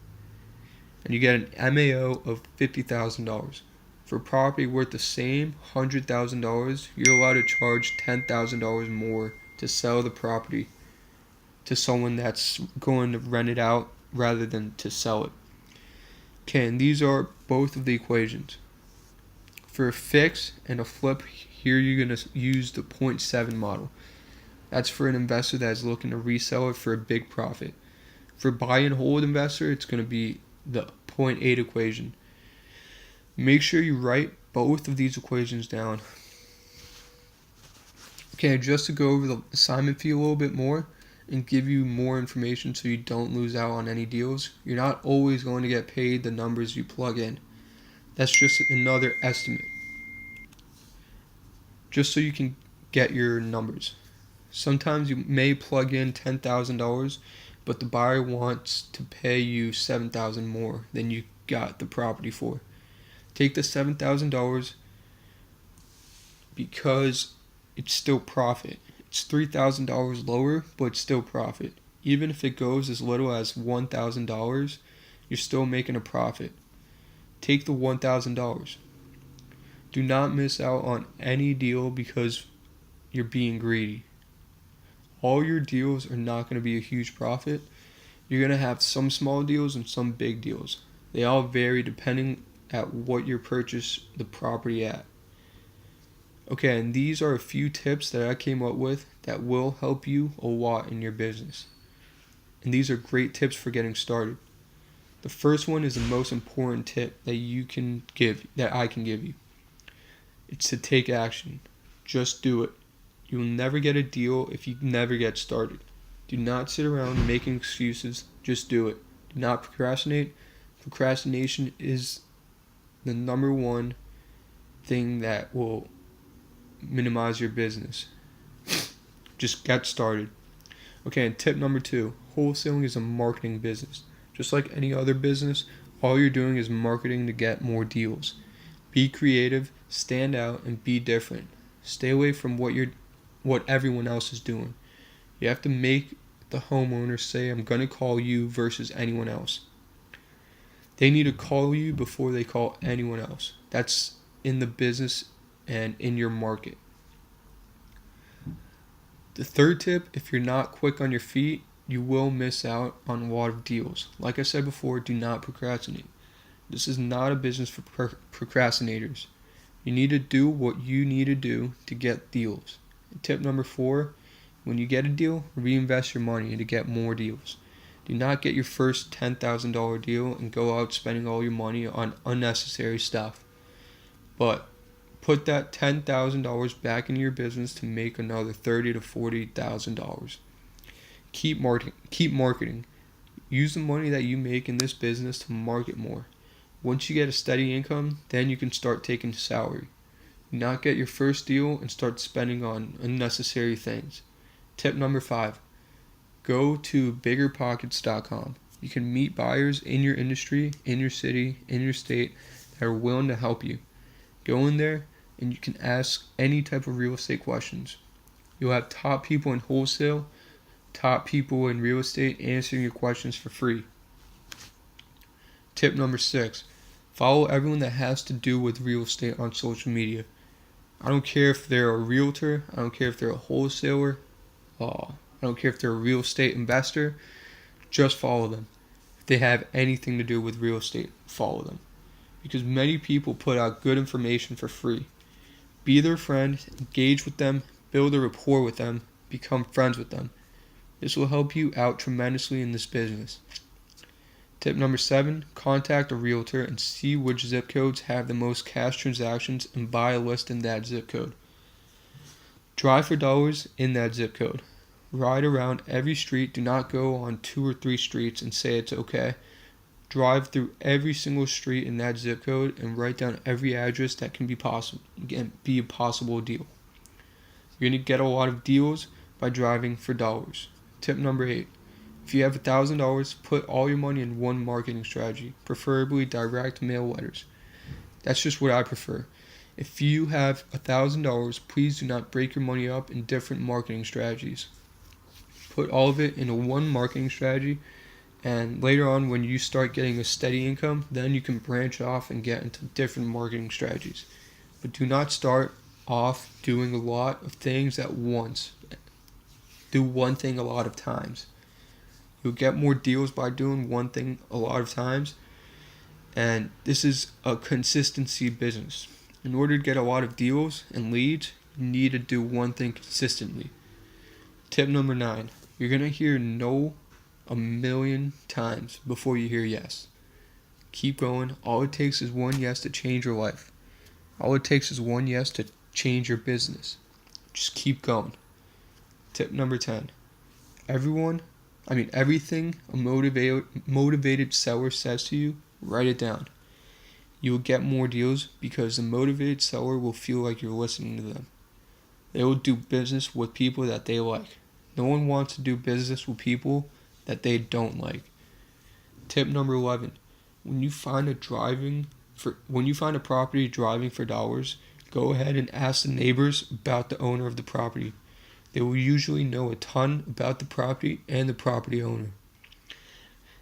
And you get an MAO of $50,000. For a property worth the same $100,000, you're allowed to charge $10,000 more to sell the property to someone that's going to rent it out rather than to sell it. Okay, and these are both of the equations. For a fix and a flip, here you're going to use the 0.7 model. That's for an investor that is looking to resell it for a big profit. For a buy and hold investor, it's going to be the 0.8 equation. Make sure you write both of these equations down. Okay, just to go over the assignment fee a little bit more and give you more information so you don't lose out on any deals, you're not always going to get paid the numbers you plug in. That's just another estimate, just so you can get your numbers. Sometimes you may plug in $10,000, but the buyer wants to pay you $7,000 more than you got the property for. Take the $7,000 because it's still profit. It's $3,000 lower, but it's still profit. Even if it goes as little as $1,000, you're still making a profit. Take the $1,000. Do not miss out on any deal because you're being greedy. All your deals are not going to be a huge profit. You're going to have some small deals and some big deals. They all vary depending at what you purchase the property at. Okay, and these are a few tips that I came up with that will help you a lot in your business. And these are great tips for getting started. The first one is the most important tip that I can give you. It's to take action. Just do it. You will never get a deal if you never get started. Do not sit around making excuses. Just do it. Do not procrastinate. Procrastination is the number one thing that will minimize your business. Just get started. Okay, and tip number 2, wholesaling is a marketing business. Just like any other business, all you're doing is marketing to get more deals. Be creative, stand out, and be different. Stay away from what everyone else is doing. You have to make the homeowner say, I'm going to call you versus anyone else. They need to call you before they call anyone else. That's in the business and in your market. The third tip, if you're not quick on your feet, you will miss out on a lot of deals. Like I said before, do not procrastinate. This is not a business for procrastinators. You need to do what you need to do to get deals. Tip number 4, when you get a deal, reinvest your money to get more deals. Do not get your first $10,000 deal and go out spending all your money on unnecessary stuff. But put that $10,000 back into your business to make another $30,000 to $40,000. Keep marketing. Use the money that you make in this business to market more. Once you get a steady income, then you can start taking salary. Do not get your first deal and start spending on unnecessary things. Tip number 5, go to biggerpockets.com. You can meet buyers in your industry, in your city, in your state that are willing to help you. Go in there and you can ask any type of real estate questions. You'll have top people in wholesale, top people in real estate answering your questions for free. Tip number 6, follow everyone that has to do with real estate on social media. I don't care if they're a realtor, I don't care if they're a wholesaler, I don't care if they're a real estate investor, just follow them. If they have anything to do with real estate, follow them. Because many people put out good information for free. Be their friend, engage with them, build a rapport with them, become friends with them. This will help you out tremendously in this business. Tip number 7, contact a realtor and see which zip codes have the most cash transactions and buy a list in that zip code. Drive for dollars in that zip code. Ride around every street. Do not go on 2 or 3 streets and say it's okay. Drive through every single street in that zip code and write down every address that can be a possible deal. You're going to get a lot of deals by driving for dollars. Tip number 8. If you have $1,000, put all your money in one marketing strategy, preferably direct mail letters. That's just what I prefer. If you have $1,000, please do not break your money up in different marketing strategies. Put all of it into one marketing strategy, and later on when you start getting a steady income, then you can branch off and get into different marketing strategies. But do not start off doing a lot of things at once. Do one thing a lot of times. You'll get more deals by doing one thing a lot of times, and this is a consistency business. In order to get a lot of deals and leads, you need to do one thing consistently. Tip number 9. You're going to hear no a million times before you hear yes. Keep going. All it takes is one yes to change your life. All it takes is one yes to change your business. Just keep going. Tip number 10. Everything a motivated seller says to you, write it down. You will get more deals because the motivated seller will feel like you're listening to them. They will do business with people that they like. No one wants to do business with people that they don't like. Tip number 11. When you find a property driving for dollars, go ahead and ask the neighbors about the owner of the property. They will usually know a ton about the property and the property owner.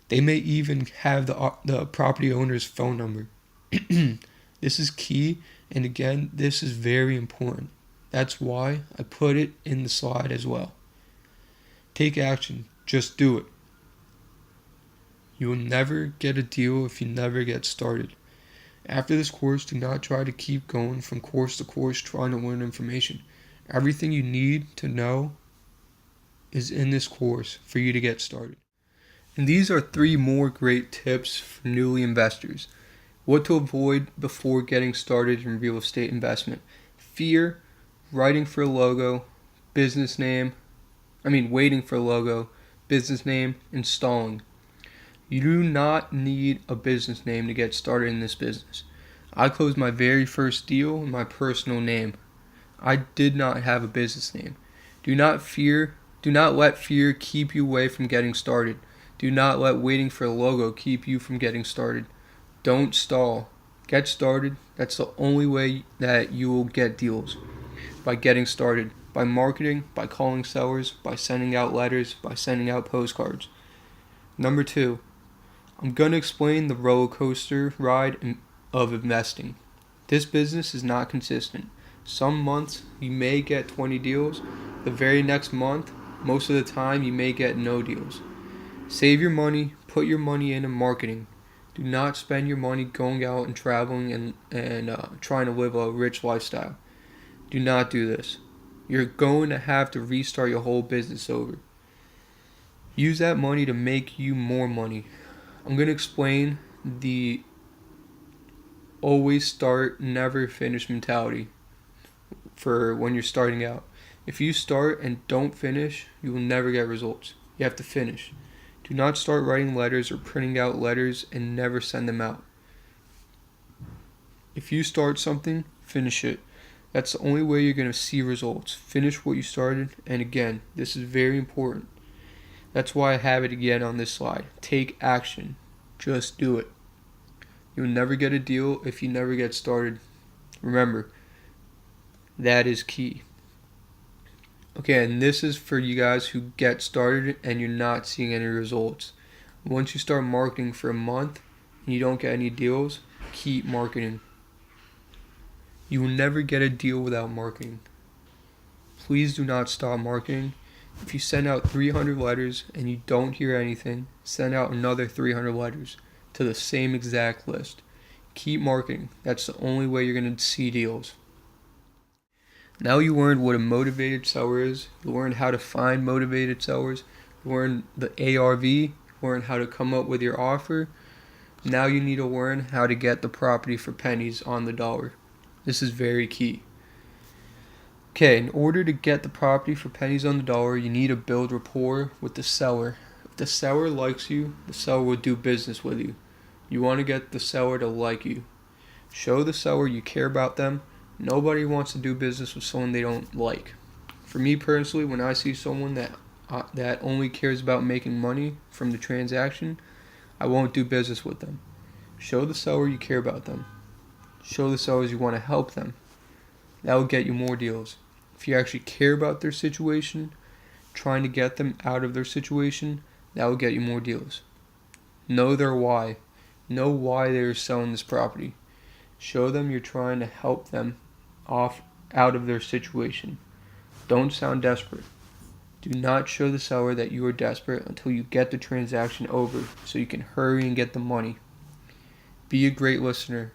They may even have the property owner's phone number. This is key, and again, this is very important. That's why I put it in the slide as well. Take action. Just do it. You will never get a deal if you never get started. After this course, do not try to keep going from course to course trying to learn information. Everything you need to know is in this course for you to get started. And these are 3 more great tips for newly investors. What to avoid before getting started in real estate investment. Fear, writing for a logo, waiting for a logo, business name, and stalling. You do not need a business name to get started in this business. I closed my very first deal in my personal name. I did not have a business name. Do not let fear keep you away from getting started. Do not let waiting for a logo keep you from getting started. Don't stall. Get started. That's the only way that you will get deals. By getting started. By marketing, by calling sellers, by sending out letters, by sending out postcards. Number 2, I'm going to explain the roller coaster ride of investing. This business is not consistent. Some months you may get 20 deals. The very next month, most of the time, you may get no deals. Save your money, put your money into marketing. Do not spend your money going out and traveling and trying to live a rich lifestyle. Do not do this. You're going to have to restart your whole business over. Use that money to make you more money. I'm going to explain the always start, never finish mentality for when you're starting out. If you start and don't finish, you will never get results. You have to finish. Do not start writing letters or printing out letters and never send them out. If you start something, finish it. That's the only way you're going to see results. Finish what you started, and again, this is very important. That's why I have it again on this slide. Take action. Just do it. You'll never get a deal if you never get started. Remember, that is key. Okay, and this is for you guys who get started and you're not seeing any results. Once you start marketing for a month and you don't get any deals, keep marketing. You will never get a deal without marketing. Please do not stop marketing. If you send out 300 letters and you don't hear anything, send out another 300 letters to the same exact list. Keep marketing. That's the only way you're going to see deals. Now you learned what a motivated seller is. You learned how to find motivated sellers. You learned the ARV. You learned how to come up with your offer. Now you need to learn how to get the property for pennies on the dollar. This is very key. Okay, in order to get the property for pennies on the dollar, you need to build rapport with the seller. If the seller likes you, the seller will do business with you. You want to get the seller to like you. Show the seller you care about them. Nobody wants to do business with someone they don't like. For me personally, when I see someone that only cares about making money from the transaction, I won't do business with them. Show the seller you care about them. Show the sellers you want to help them. That will get you more deals. If you actually care about their situation, trying to get them out of their situation, that will get you more deals. Know their why. Know why they're selling this property. Show them you're trying to help them out of their situation. Don't sound desperate. Do not show the seller that you are desperate until you get the transaction over so you can hurry and get the money. Be a great listener.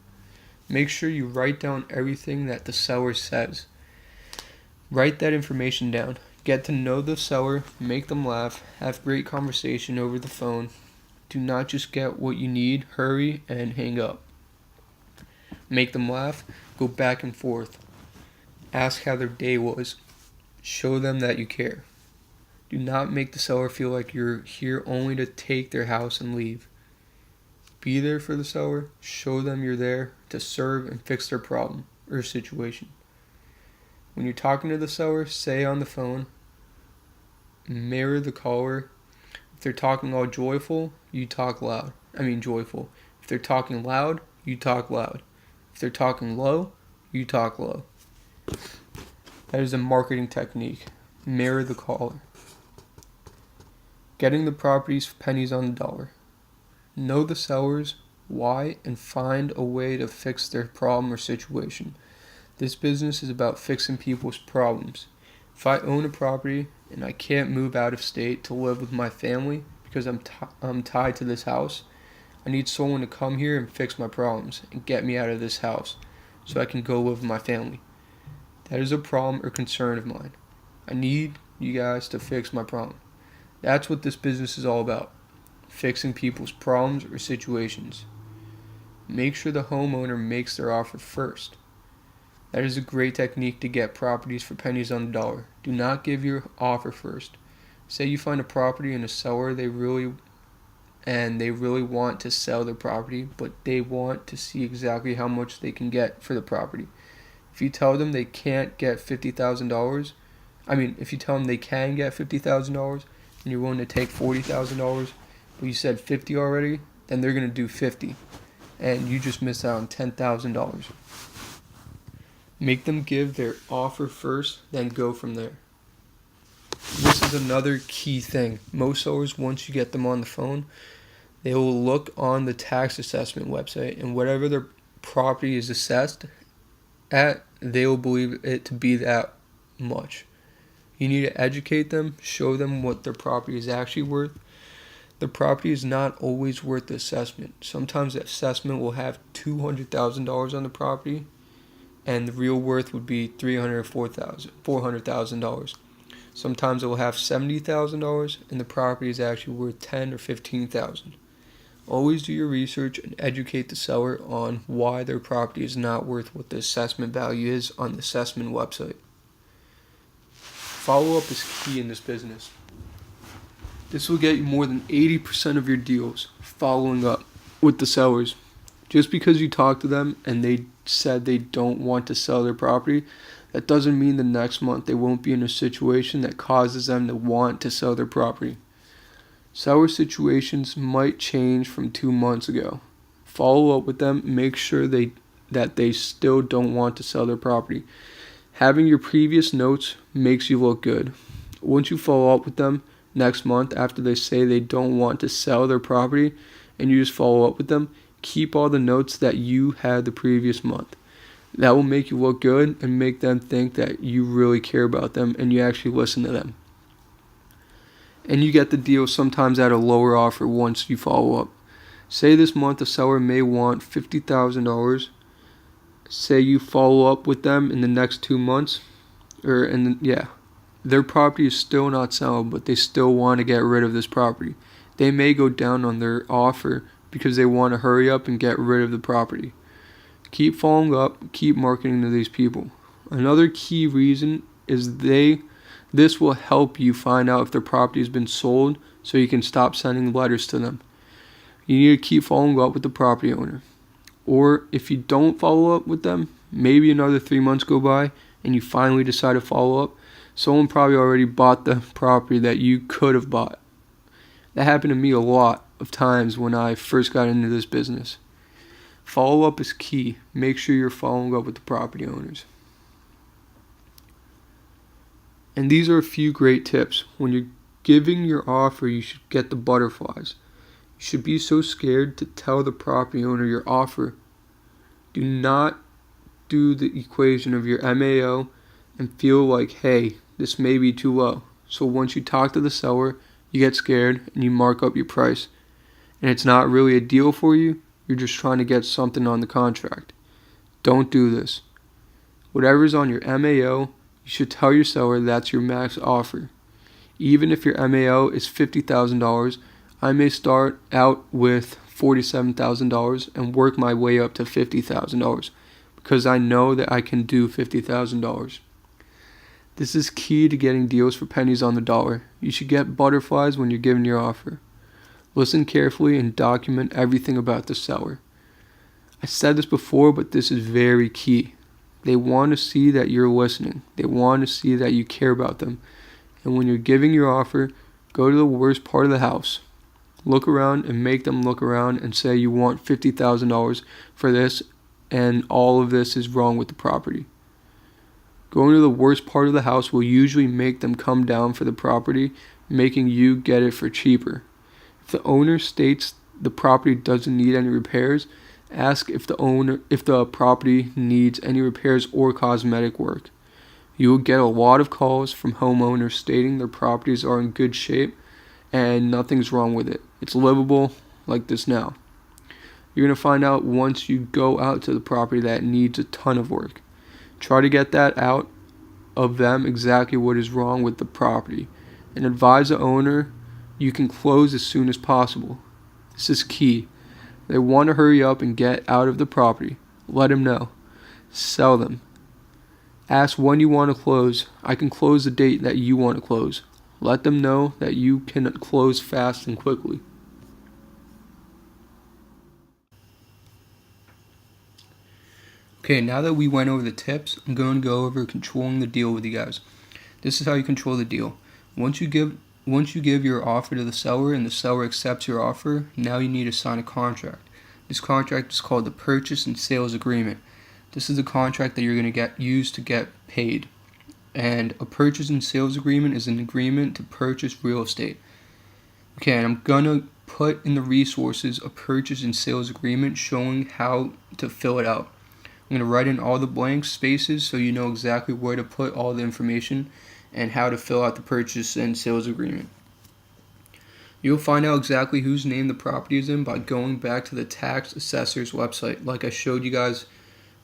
Make sure you write down everything that the seller says. Write that information down. Get to know the seller, make them laugh, have great conversation over the phone. Do not just get what you need, hurry, and hang up. Make them laugh, go back and forth. Ask how their day was. Show them that you care. Do not make the seller feel like you're here only to take their house and leave. Be there for the seller. Show them you're there to serve and fix their problem or situation. When you're talking to the seller, say on the phone, mirror the caller. If they're talking all joyful, you talk loud. Joyful. If they're talking loud, you talk loud. If they're talking low, you talk low. That is a marketing technique. Mirror the caller. Getting the properties for pennies on the dollar. Know the sellers, why, and find a way to fix their problem or situation. This business is about fixing people's problems. If I own a property and I can't move out of state to live with my family because I'm tied to this house, I need someone to come here and fix my problems and get me out of this house so I can go live with my family. That is a problem or concern of mine. I need you guys to fix my problem. That's what this business is all about. Fixing people's problems or situations. Make sure the homeowner makes their offer first. That is a great technique to get properties for pennies on the dollar. Do not give your offer first. Say you find a property and a seller they really want to sell their property, but they want to see exactly how much they can get for the property. If you tell them they can't get $50,000, if you tell them they can get $50,000 and you're willing to take $40,000, but you said 50 already, then they're going to do 50, and you just missed out on $10,000. Make them give their offer first, then go from there. This is another key thing. Most sellers, once you get them on the phone, they will look on the tax assessment website, and whatever their property is assessed at, they will believe it to be that much. You need to educate them, show them what their property is actually worth. The property is not always worth the assessment. Sometimes the assessment will have $200,000 on the property, and the real worth would be $400,000. Sometimes it will have $70,000, and the property is actually worth $10,000 or $15,000. Always do your research and educate the seller on why their property is not worth what the assessment value is on the assessment website. Follow-up is key in this business. This will get you more than 80% of your deals following up with the sellers. Just because you talk to them and they said they don't want to sell their property, that doesn't mean the next month they won't be in a situation that causes them to want to sell their property. Seller situations might change from 2 months ago. Follow up with them, make sure that they still don't want to sell their property. Having your previous notes makes you look good. Once you follow up with them next month after they say they don't want to sell their property and you just follow up with them, keep all the notes that you had the previous month. That will make you look good and make them think that you really care about them and you actually listen to them. And you get the deal sometimes at a lower offer once you follow up. Say this month the seller may want $50,000. Say you follow up with them in the next 2 months, their property is still not selling, but they still want to get rid of this property. They may go down on their offer because they want to hurry up and get rid of the property. Keep following up, keep marketing to these people. Another key reason is this will help you find out if their property has been sold so you can stop sending letters to them. You need to keep following up with the property owner. Or if you don't follow up with them, maybe another 3 months go by and you finally decide to follow up. Someone probably already bought the property that you could have bought. That happened to me a lot of times when I first got into this business. Follow up is key. Make sure you're following up with the property owners. And these are a few great tips. When you're giving your offer, you should get the butterflies. You should be so scared to tell the property owner your offer. Do not do the equation of your MAO and feel like, hey, this may be too low. So once you talk to the seller, you get scared and you mark up your price. And it's not really a deal for you. You're just trying to get something on the contract. Don't do this. Whatever's on your MAO, you should tell your seller that's your max offer. Even if your MAO is $50,000, I may start out with $47,000 and work my way up to $50,000 because I know that I can do $50,000. This is key to getting deals for pennies on the dollar. You should get butterflies when you're giving your offer. Listen carefully and document everything about the seller. I said this before, but this is very key. They want to see that you're listening. They want to see that you care about them. And when you're giving your offer, go to the worst part of the house. Look around and make them look around and say you want $50,000 for this and all of this is wrong with the property. Going to the worst part of the house will usually make them come down for the property, making you get it for cheaper. If the owner states the property doesn't need any repairs, ask if the property needs any repairs or cosmetic work. You will get a lot of calls from homeowners stating their properties are in good shape and nothing's wrong with it. It's livable like this now. You're going to find out once you go out to the property that needs a ton of work. Try to get that out of them exactly what is wrong with the property and advise the owner you can close as soon as possible. This is key. They want to hurry up and get out of the property. Let them know. Sell them. Ask when you want to close. I can close the date that you want to close. Let them know that you can close fast and quickly. Okay, now that we went over the tips, I'm going to go over controlling the deal with you guys. This is how you control the deal. Once you give your offer to the seller and the seller accepts your offer, now you need to sign a contract. This contract is called the Purchase and Sales Agreement. This is the contract that you're going to use to get paid. And a Purchase and Sales Agreement is an agreement to purchase real estate. Okay, and I'm going to put in the resources a Purchase and Sales Agreement showing how to fill it out. I'm going to write in all the blank spaces so you know exactly where to put all the information and how to fill out the Purchase and Sales Agreement. You'll find out exactly whose name the property is in by going back to the tax assessor's website, like I showed you guys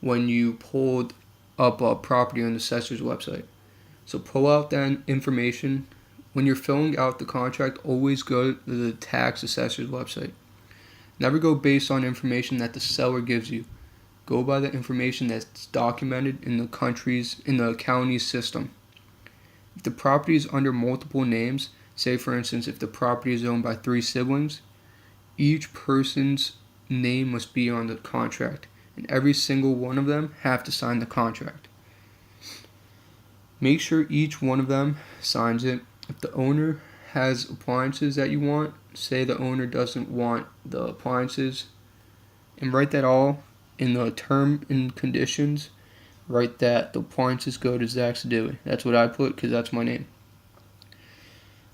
when you pulled up a property on the assessor's website. So pull out that information. When you're filling out the contract, always go to the tax assessor's website. Never go based on information that the seller gives you. Go by the information that's documented in the county's system. If the property is under multiple names, say for instance if the property is owned by 3 siblings, each person's name must be on the contract, and every single one of them have to sign the contract. Make sure each one of them signs it. If the owner has appliances that you want, say the owner doesn't want the appliances, and write that all in the term and conditions. Write that the appliances go to Zach Sadili. That's what I put because that's my name.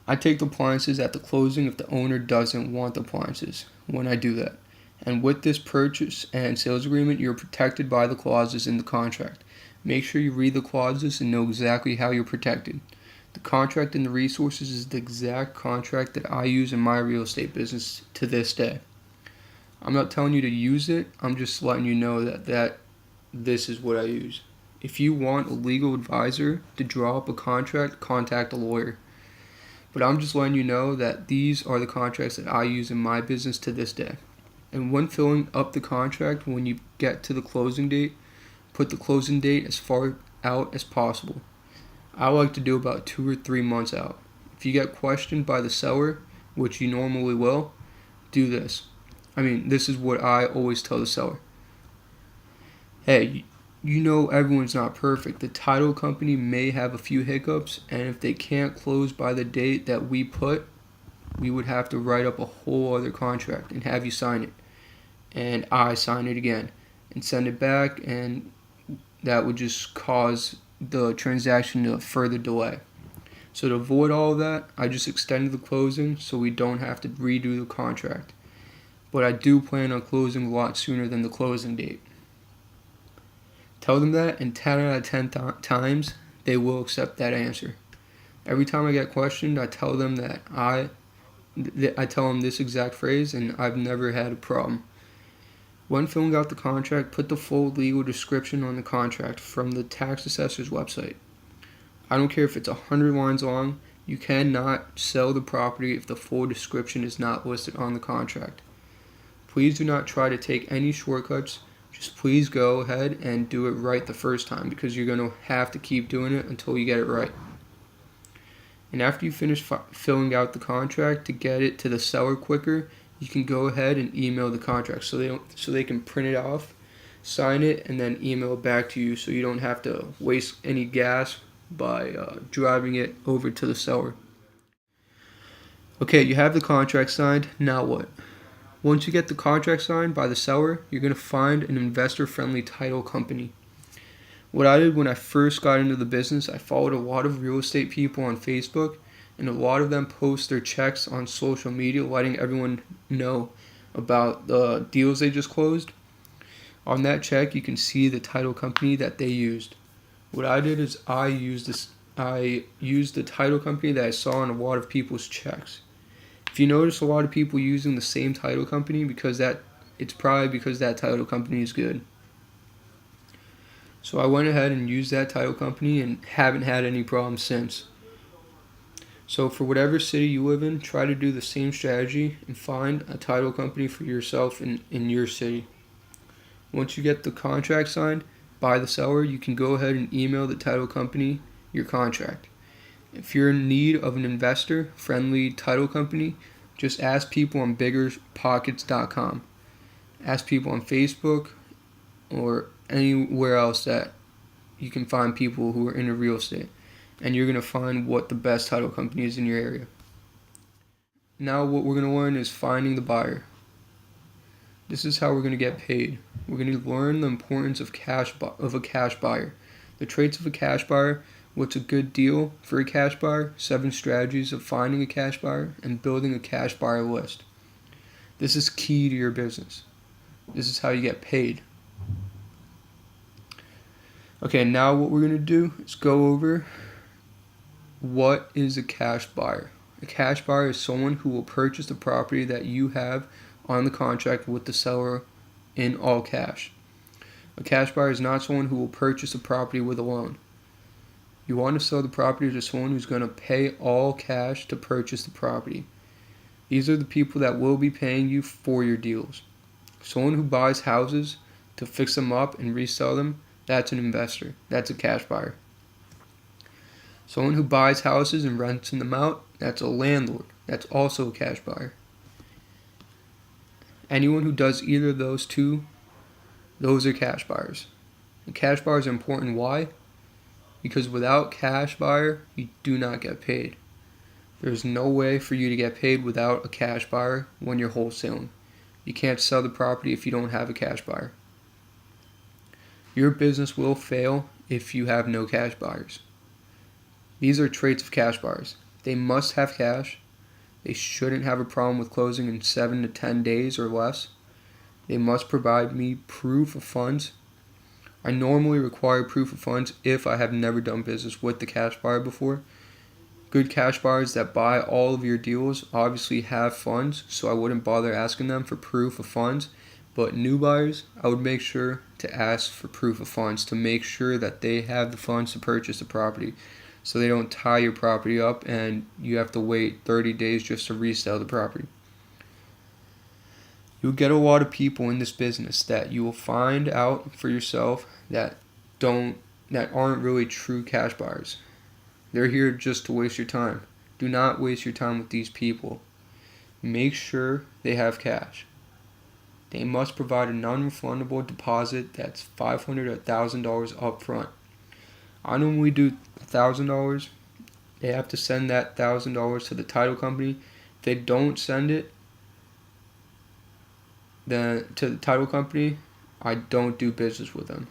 I take the appliances at the closing if the owner doesn't want the appliances when I do that. And with this purchase and sales agreement, you're protected by the clauses in the contract. Make sure you read the clauses and know exactly how you're protected. The contract and the resources is the exact contract that I use in my real estate business to this day. I'm not telling you to use it, I'm just letting you know that this is what I use. If you want a legal advisor to draw up a contract, contact a lawyer. But I'm just letting you know that these are the contracts that I use in my business to this day. And when filling up the contract, when you get to the closing date, put the closing date as far out as possible. I like to do about 2 or 3 months out. If you get questioned by the seller, which you normally will, do this. This is what I always tell the seller. Hey, you know everyone's not perfect. The title company may have a few hiccups, and if they can't close by the date that we put, we would have to write up a whole other contract and have you sign it. And I sign it again and send it back, and that would just cause the transaction to further delay. So to avoid all of that, I just extended the closing so we don't have to redo the contract. But I do plan on closing a lot sooner than the closing date. Tell them that, and 10 out of 10 times, they will accept that answer. Every time I get questioned, I tell them that I tell them this exact phrase, and I've never had a problem. When filling out the contract, put the full legal description on the contract from the tax assessor's website. I don't care if it's 100 lines long, you cannot sell the property if the full description is not listed on the contract. Please do not try to take any shortcuts. Just please go ahead and do it right the first time, because you're going to have to keep doing it until you get it right. And after you finish filling out the contract, to get it to the seller quicker, you can go ahead and email the contract so they can print it off, sign it, and then email it back to you, so you don't have to waste any gas by driving it over to the seller. Okay, you have the contract signed. Now what? Once you get the contract signed by the seller, you're going to find an investor-friendly title company. What I did when I first got into the business, I followed a lot of real estate people on Facebook, and a lot of them post their checks on social media, letting everyone know about the deals they just closed. On that check, you can see the title company that they used. What I did is I used the title company that I saw on a lot of people's checks. If you notice a lot of people using the same title company, it's probably because that title company is good. So I went ahead and used that title company and haven't had any problems since. So for whatever city you live in, try to do the same strategy and find a title company for yourself in your city. Once you get the contract signed by the seller, you can go ahead and email the title company your contract. If you're in need of an investor-friendly title company, just ask people on biggerpockets.com. Ask people on Facebook or anywhere else that you can find people who are into real estate, and you're going to find what the best title company is in your area. Now what we're going to learn is finding the buyer. This is how we're going to get paid. We're going to learn the importance of a cash buyer. The traits of a cash buyer: what's a good deal for a cash buyer, 7 strategies of finding a cash buyer, and building a cash buyer list. This is key to your business. This is how you get paid. Okay, now what we're going to do is go over what is a cash buyer. A cash buyer is someone who will purchase the property that you have on the contract with the seller in all cash. A cash buyer is not someone who will purchase a property with a loan. You want to sell the property to someone who's going to pay all cash to purchase the property. These are the people that will be paying you for your deals. Someone who buys houses to fix them up and resell them, that's an investor. That's a cash buyer. Someone who buys houses and rents them out, that's a landlord. That's also a cash buyer. Anyone who does either of those two, those are cash buyers. And cash buyers are important. Why? Because without cash buyer, you do not get paid. There's no way for you to get paid without a cash buyer when you're wholesaling. You can't sell the property if you don't have a cash buyer. Your business will fail if you have no cash buyers. These are traits of cash buyers. They must have cash. They shouldn't have a problem with closing in 7 to 10 days or less. They must provide me proof of funds. I normally require proof of funds if I have never done business with the cash buyer before. Good cash buyers that buy all of your deals obviously have funds, so I wouldn't bother asking them for proof of funds. But new buyers, I would make sure to ask for proof of funds to make sure that they have the funds to purchase the property, so they don't tie your property up and you have to wait 30 days just to resell the property. You'll get a lot of people in this business that you will find out for yourself that aren't really true cash buyers. They're here just to waste your time. Do not waste your time with these people. Make sure they have cash. They must provide a non-refundable deposit that's $500 to $1,000 up front. I normally do $1,000. They have to send that $1,000 to the title company. If they don't send it to the title company, I don't do business with them.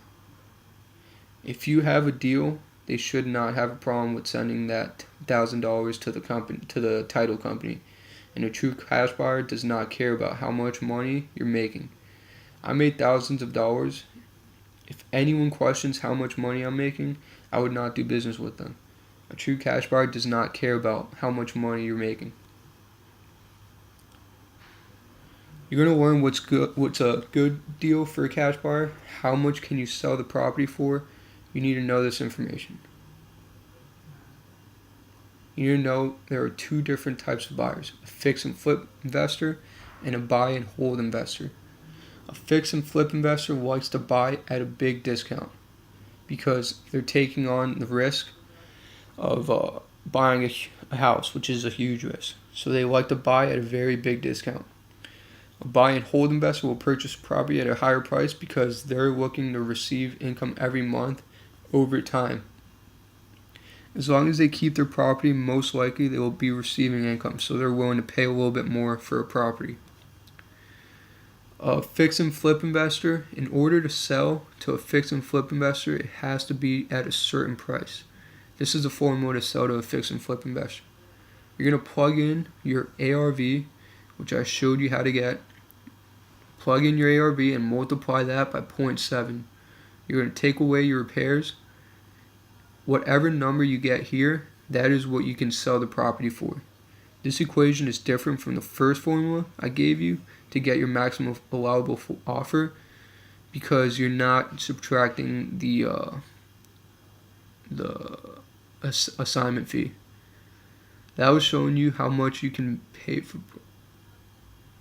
If you have a deal, they should not have a problem with sending that $1,000 to the title company. And a true cash buyer does not care about how much money you're making. I made thousands of dollars. If anyone questions how much money I'm making, I would not do business with them. A true cash buyer does not care about how much money you're making. You're going to learn what's a good deal for a cash buyer. How much can you sell the property for? You need to know this information. You need to know there are two different types of buyers: a fix and flip investor and a buy and hold investor. A fix and flip investor likes to buy at a big discount because they're taking on the risk of buying a house, which is a huge risk. So they like to buy at a very big discount. A buy and hold investor will purchase property at a higher price because they're looking to receive income every month over time. As long as they keep their property, most likely they will be receiving income, so they're willing to pay a little bit more for a property. A fix and flip investor, in order to sell to a fix and flip investor, it has to be at a certain price. This is the formula to sell to a fix and flip investor. You're going to plug in your ARV, which I showed you how to get. Plug in your ARV and multiply that by 0.7. You're going to take away your repairs. Whatever number you get here, that is what you can sell the property for. This equation is different from the first formula I gave you to get your maximum allowable offer, because you're not subtracting the assignment fee. That was showing you how much you can pay for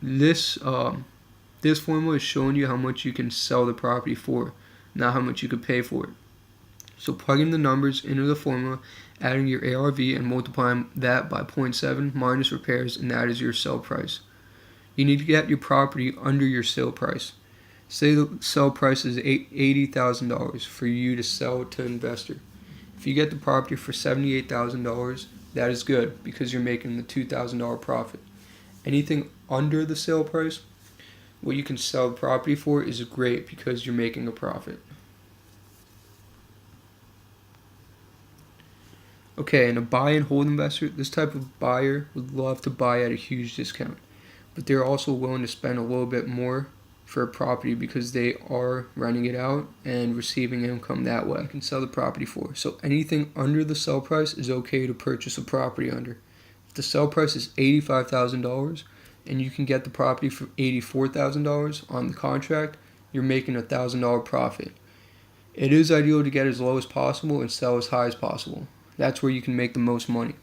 this. This formula is showing you how much you can sell the property for, not how much you could pay for it. So plug in the numbers into the formula, adding your ARV and multiplying that by 0.7 minus repairs, and that is your sell price. You need to get your property under your sale price. Say the sell price is $80,000 for you to sell to an investor. If you get the property for $78,000, that is good because you're making the $2,000 profit. Anything under the sale price, what you can sell the property for, is great because you're making a profit. Okay, and a buy and hold investor, this type of buyer would love to buy at a huge discount, but they're also willing to spend a little bit more for a property because they are renting it out and receiving income that way. You can sell the property for. So anything under the sell price is okay to purchase a property under. If the sale price is $85,000 and you can get the property for $84,000 on the contract, you're making $1,000 profit. It is ideal to get as low as possible and sell as high as possible. That's where you can make the most money.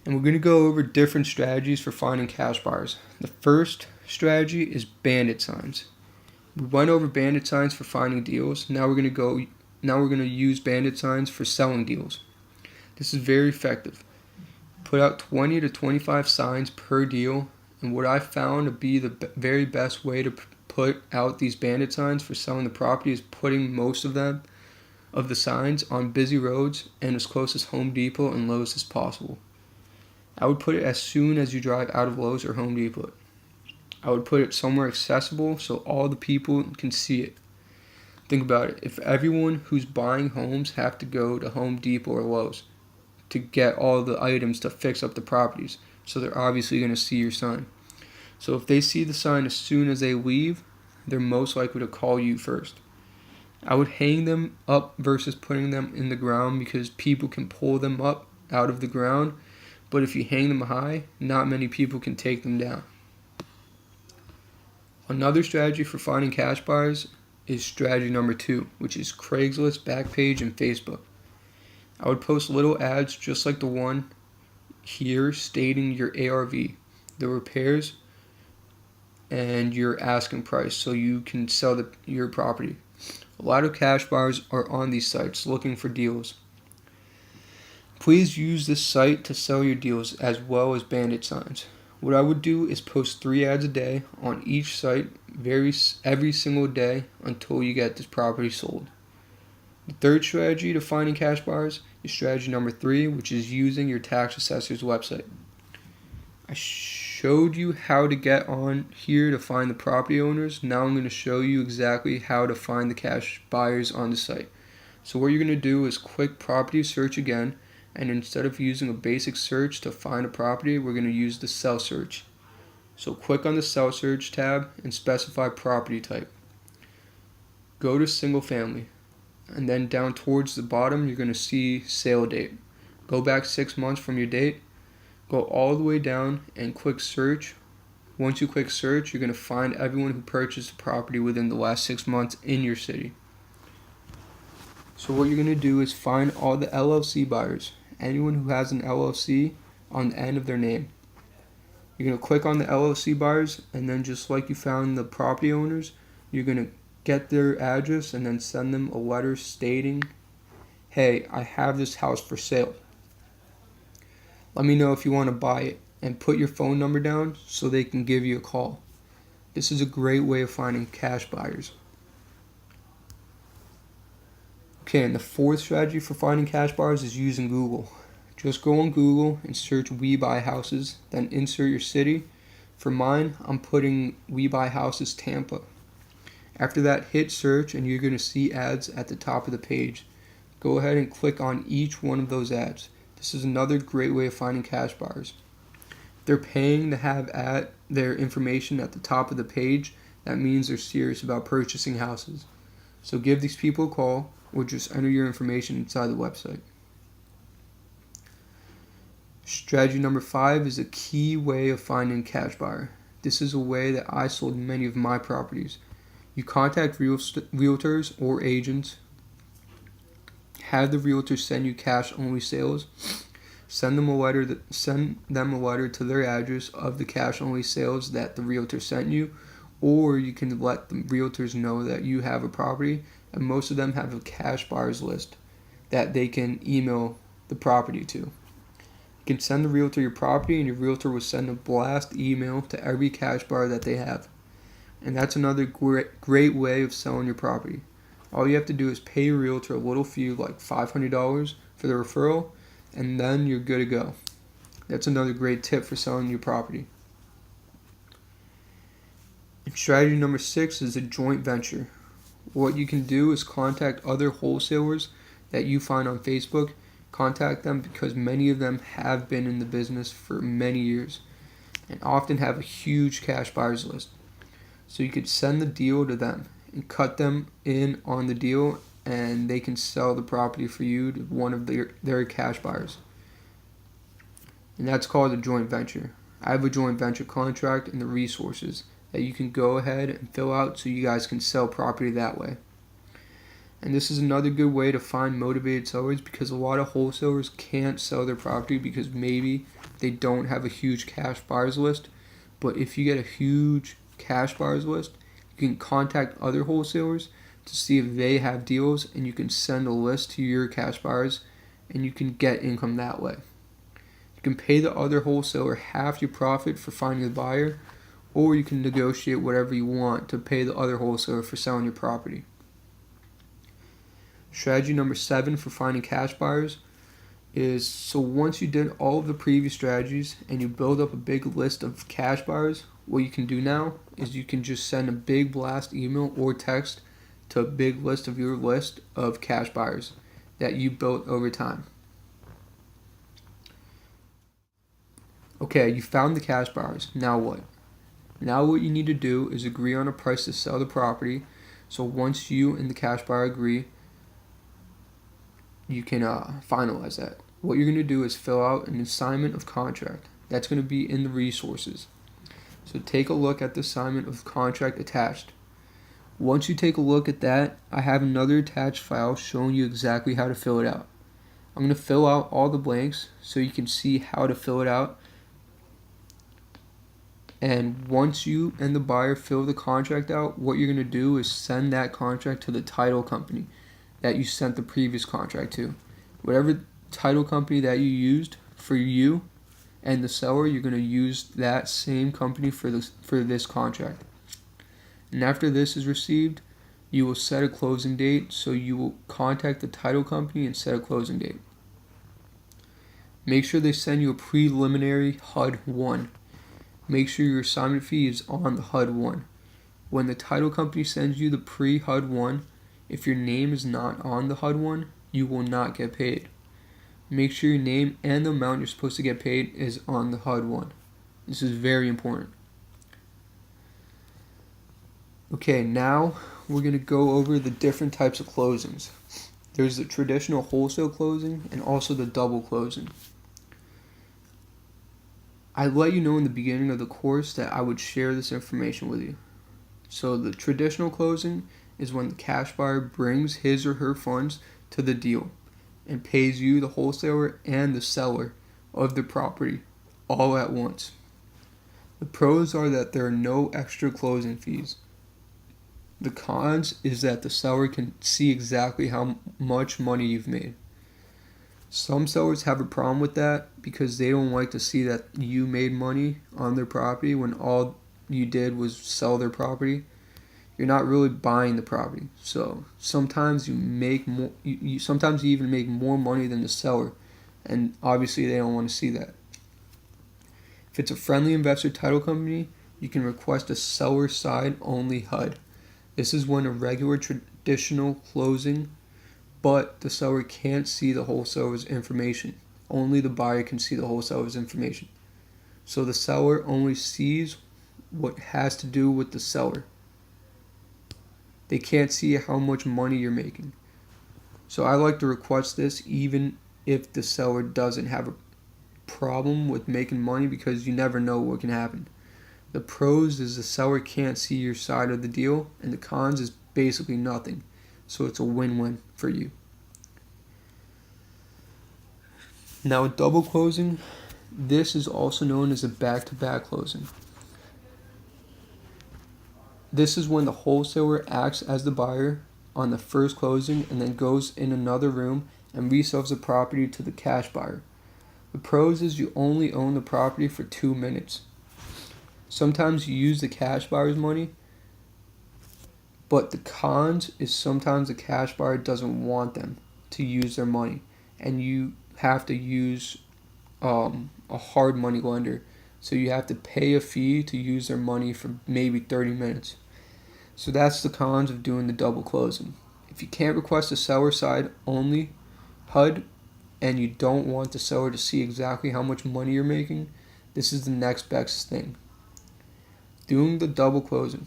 And we're going to go over different strategies for finding cash buyers. The first strategy is bandit signs. We went over bandit signs for finding deals. Now we're going to use bandit signs for selling deals. This is very effective. Put out 20 to 25 signs per deal, and what I found to be the very best way to put out these bandit signs for selling the property is putting most of the signs on busy roads and as close as Home Depot and Lowe's as possible. I would put it as soon as you drive out of Lowe's or Home Depot. I would put it somewhere accessible so all the people can see it. Think about it. If everyone who's buying homes have to go to Home Depot or Lowe's to get all the items to fix up the properties, so they're obviously going to see your sign. So if they see the sign as soon as they leave, they're most likely to call you first. I would hang them up versus putting them in the ground because people can pull them up out of the ground. But if you hang them high, not many people can take them down. Another strategy for finding cash buyers is strategy number 2, which is Craigslist, Backpage, and Facebook. I would post little ads just like the one here stating your ARV, the repairs, and your asking price so you can sell your property. A lot of cash buyers are on these sites looking for deals. Please use this site to sell your deals as well as bandit signs. What I would do is post 3 ads a day on each site every single day until you get this property sold. The third strategy to finding cash buyers is strategy number 3, which is using your tax assessor's website. I showed you how to get on here to find the property owners. Now I'm going to show you exactly how to find the cash buyers on the site. So what you're going to do is click property search again. And instead of using a basic search to find a property, we're going to use the cell search. So click on the cell search tab and specify property type. Go to single family. And then down towards the bottom, you're going to see sale date. Go back 6 months from your date. Go all the way down and click search. Once you click search, you're going to find everyone who purchased the property within the last 6 months in your city. So what you're going to do is find all the LLC buyers. Anyone who has an LLC on the end of their name. You're going to click on the LLC buyers, and then just like you found the property owners, you're going to get their address and then send them a letter stating, hey, I have this house for sale. Let me know if you want to buy it, and put your phone number down so they can give you a call. This is a great way of finding cash buyers. Okay, and the fourth strategy for finding cash buyers is using Google. Just go on Google and search We Buy Houses, then insert your city. For mine, I'm putting We Buy Houses Tampa. After that, hit search and you're going to see ads at the top of the page. Go ahead and click on each one of those ads. This is another great way of finding cash buyers. If they're paying to have their information at the top of the page, that means they're serious about purchasing houses. So give these people a call, or just enter your information inside the website. Strategy number 5 is a key way of finding a cash buyer. This is a way that I sold many of my properties. You contact realtors or agents, have the realtor send you cash-only sales, send them a letter to their address of the cash-only sales that the realtor sent you, or you can let the realtors know that you have a property, and most of them have a cash buyers list that they can email the property to. You can send the realtor your property, and your realtor will send a blast email to every cash buyer that they have. And that's another great way of selling your property. All you have to do is pay your realtor a little fee, like $500 for the referral, and then you're good to go. That's another great tip for selling your property. And strategy number 6 is a joint venture. What you can do is contact other wholesalers that you find on Facebook. Contact them because many of them have been in the business for many years and often have a huge cash buyers list. So you could send the deal to them and cut them in on the deal and they can sell the property for you to one of their cash buyers. And that's called a joint venture. I have a joint venture contract and the resources that you can go ahead and fill out so you guys can sell property that way. And this is another good way to find motivated sellers, because a lot of wholesalers can't sell their property because maybe they don't have a huge cash buyers list. But if you get a huge cash buyers list, you can contact other wholesalers to see if they have deals, and you can send a list to your cash buyers and you can get income that way. You can pay the other wholesaler half your profit for finding a buyer, or you can negotiate whatever you want to pay the other wholesaler for selling your property. Strategy number 7 for finding cash buyers is, so once you did all of the previous strategies and you build up a big list of cash buyers, what you can do now is you can just send a big blast email or text to a big list of your list of cash buyers that you built over time. Okay, you found the cash buyers. Now what? Now what you need to do is agree on a price to sell the property. So once you and the cash buyer agree, you can finalize that. What you're going to do is fill out an assignment of contract. That's going to be in the resources. So take a look at the assignment of contract attached. Once you take a look at that, I have another attached file showing you exactly how to fill it out. I'm going to fill out all the blanks so you can see how to fill it out. And once you and the buyer fill the contract out, what you're going to do is send that contract to the title company that you sent the previous contract to. Whatever title company that you used for you and the seller, you're going to use that same company for this contract. And after this is received, you will set a closing date. So you will contact the title company and set a closing date. Make sure they send you a preliminary HUD 1. Make sure your assignment fee is on the HUD 1. When the title company sends you the pre-HUD 1, if your name is not on the HUD 1, you will not get paid. Make sure your name and the amount you're supposed to get paid is on the HUD 1. This is very important. Okay, now we're going to go over the different types of closings. There's the traditional wholesale closing and also the double closing. I let you know in the beginning of the course that I would share this information with you. So the traditional closing is when the cash buyer brings his or her funds to the deal and pays you, the wholesaler, and the seller of the property all at once. The pros are that there are no extra closing fees. The cons is that the seller can see exactly how much money you've made. Some sellers have a problem with that because they don't like to see that you made money on their property when all you did was sell their property. You're not really buying the property. So sometimes you make more. Sometimes you even make more money than the seller, and obviously they don't want to see that. If it's a friendly investor title company, you can request a seller side only HUD. This is when a regular traditional closing, but the seller can't see the wholesaler's information. Only the buyer can see the wholesaler's information. So the seller only sees what has to do with the seller. They can't see how much money you're making. So I like to request this even if the seller doesn't have a problem with making money, because you never know what can happen. The pros is the seller can't see your side of the deal, and the cons is basically nothing. So it's a win-win for you. Now, a double closing, this is also known as a back-to-back closing. This is when the wholesaler acts as the buyer on the first closing and then goes in another room and resells the property to the cash buyer. The pros is you only own the property for 2 minutes. Sometimes you use the cash buyer's money, but the cons is sometimes the cash buyer doesn't want them to use their money, and you have to use a hard money lender. So you have to pay a fee to use their money for maybe 30 minutes. So that's the cons of doing the double closing. If you can't request a seller side only HUD and you don't want the seller to see exactly how much money you're making, this is the next best thing. Doing the double closing.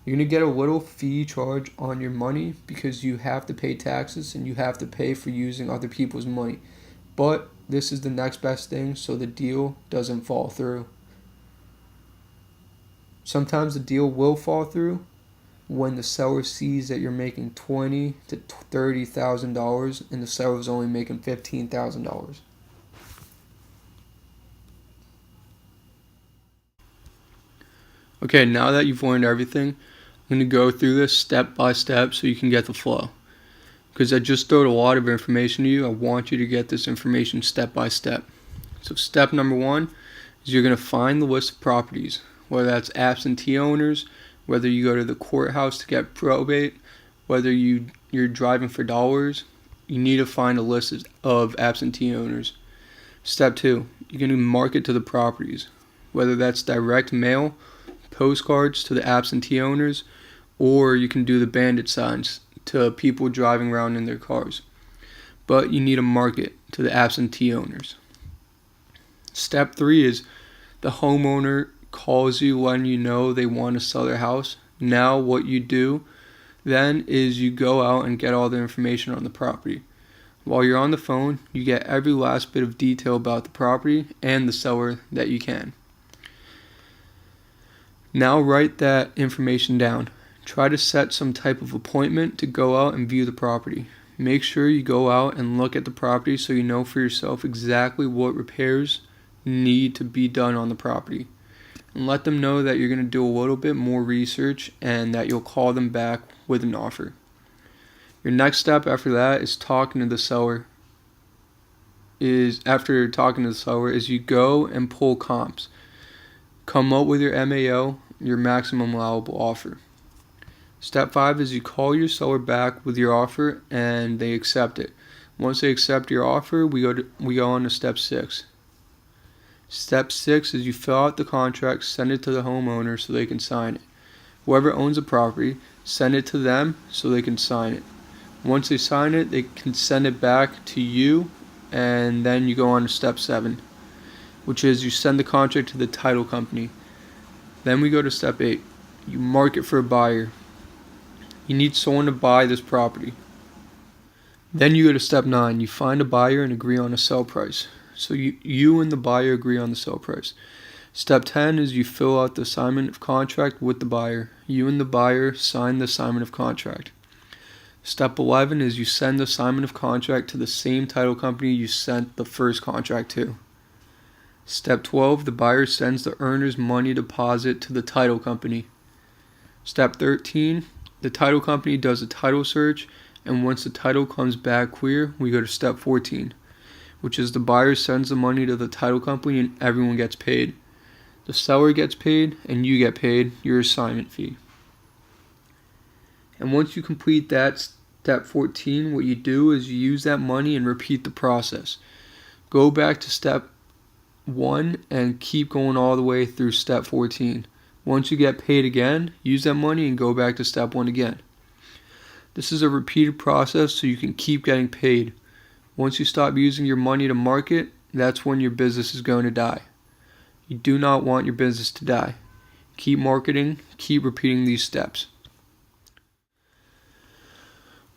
You're going to get a little fee charge on your money because you have to pay taxes and you have to pay for using other people's money. But this is the next best thing so the deal doesn't fall through. Sometimes the deal will fall through when the seller sees that you're making $20,000 to $30,000 and the seller is only making $15,000. Okay, now that you've learned everything, I'm going to go through this step by step so you can get the flow. Because I just throwed a lot of information to you, I want you to get this information step by step. So step number 1 is you're going to find the list of properties, whether that's absentee owners, whether you go to the courthouse to get probate, whether you're driving for dollars, you need to find a list of absentee owners. Step 2, you're going to market to the properties, whether that's direct mail, postcards to the absentee owners, or you can do the Bandit signs to people driving around in their cars. But you need to market to the absentee owners. Step 3 is the homeowner calls you letting you know they want to sell their house. Now what you do then is you go out and get all the information on the property. While you're on the phone, you get every last bit of detail about the property and the seller that you can. Now write that information down. Try to set some type of appointment to go out and view the property. Make sure you go out and look at the property so you know for yourself exactly what repairs need to be done on the property. And let them know that you're going to do a little bit more research and that you'll call them back with an offer. Your next step after that is talking to the seller. After talking to the seller is you go and pull comps. Come up with your MAO, your maximum allowable offer. Step 5 is you call your seller back with your offer and they accept it. Once they accept your offer, we go on to step 6. Step 6 is you fill out the contract, send it to the homeowner so they can sign it. Whoever owns the property, send it to them so they can sign it. Once they sign it, they can send it back to you, and then you go on to step 7, which is you send the contract to the title company. Then we go to step 8. You market for a buyer. You need someone to buy this property. Then you go to step 9. You find a buyer and agree on a sell price. So you and the buyer agree on the sell price. Step 10 is you fill out the assignment of contract with the buyer. You and the buyer sign the assignment of contract. Step 11 is you send the assignment of contract to the same title company you sent the first contract to. Step 12, the buyer sends the earner's money deposit to the title company. Step 13, the title company does a title search, and once the title comes back clear, we go to step 14. Which is the buyer sends the money to the title company and everyone gets paid. The seller gets paid and you get paid your assignment fee. And once you complete that step 14, what you do is you use that money and repeat the process. Go back to step 1 and keep going all the way through step 14. Once you get paid again, use that money and go back to step 1 again. This is a repeated process so you can keep getting paid. Once you stop using your money to market, that's when your business is going to die. You do not want your business to die. Keep marketing, keep repeating these steps.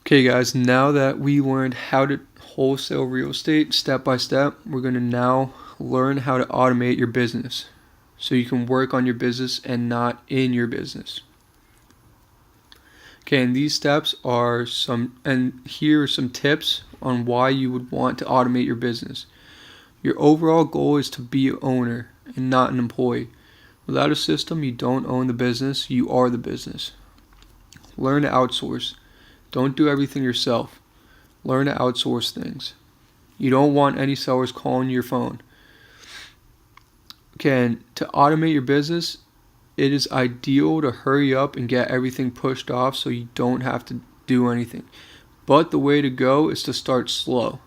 Okay guys, now that we learned how to wholesale real estate step by step, we're going to now learn how to automate your business so you can work on your business and not in your business. Okay, and these steps are here are some tips on why you would want to automate your business. Your overall goal is to be an owner and not an employee. Without a system, you don't own the business, you are the business. Learn to outsource. Don't do everything yourself. Learn to outsource things. You don't want any sellers calling your phone. Okay, and to automate your business, it is ideal to hurry up and get everything pushed off so you don't have to do anything. But the way to go is to start slow.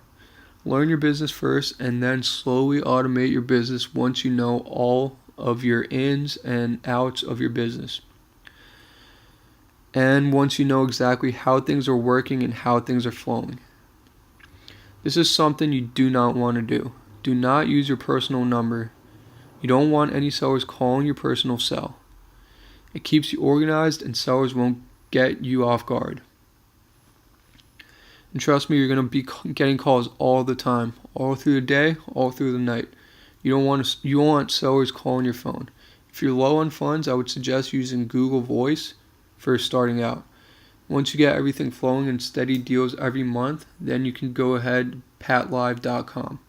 Learn your business first and then slowly automate your business once you know all of your ins and outs of your business. And once you know exactly how things are working and how things are flowing. This is something you do not want to do. Do not use your personal number. You don't want any sellers calling your personal cell. It keeps you organized and sellers won't get you off guard. And trust me, you're going to be getting calls all the time, all through the day, all through the night. You want sellers calling your phone. If you're low on funds, I would suggest using Google Voice for starting out. Once you get everything flowing and steady deals every month, then you can go ahead patlive.com.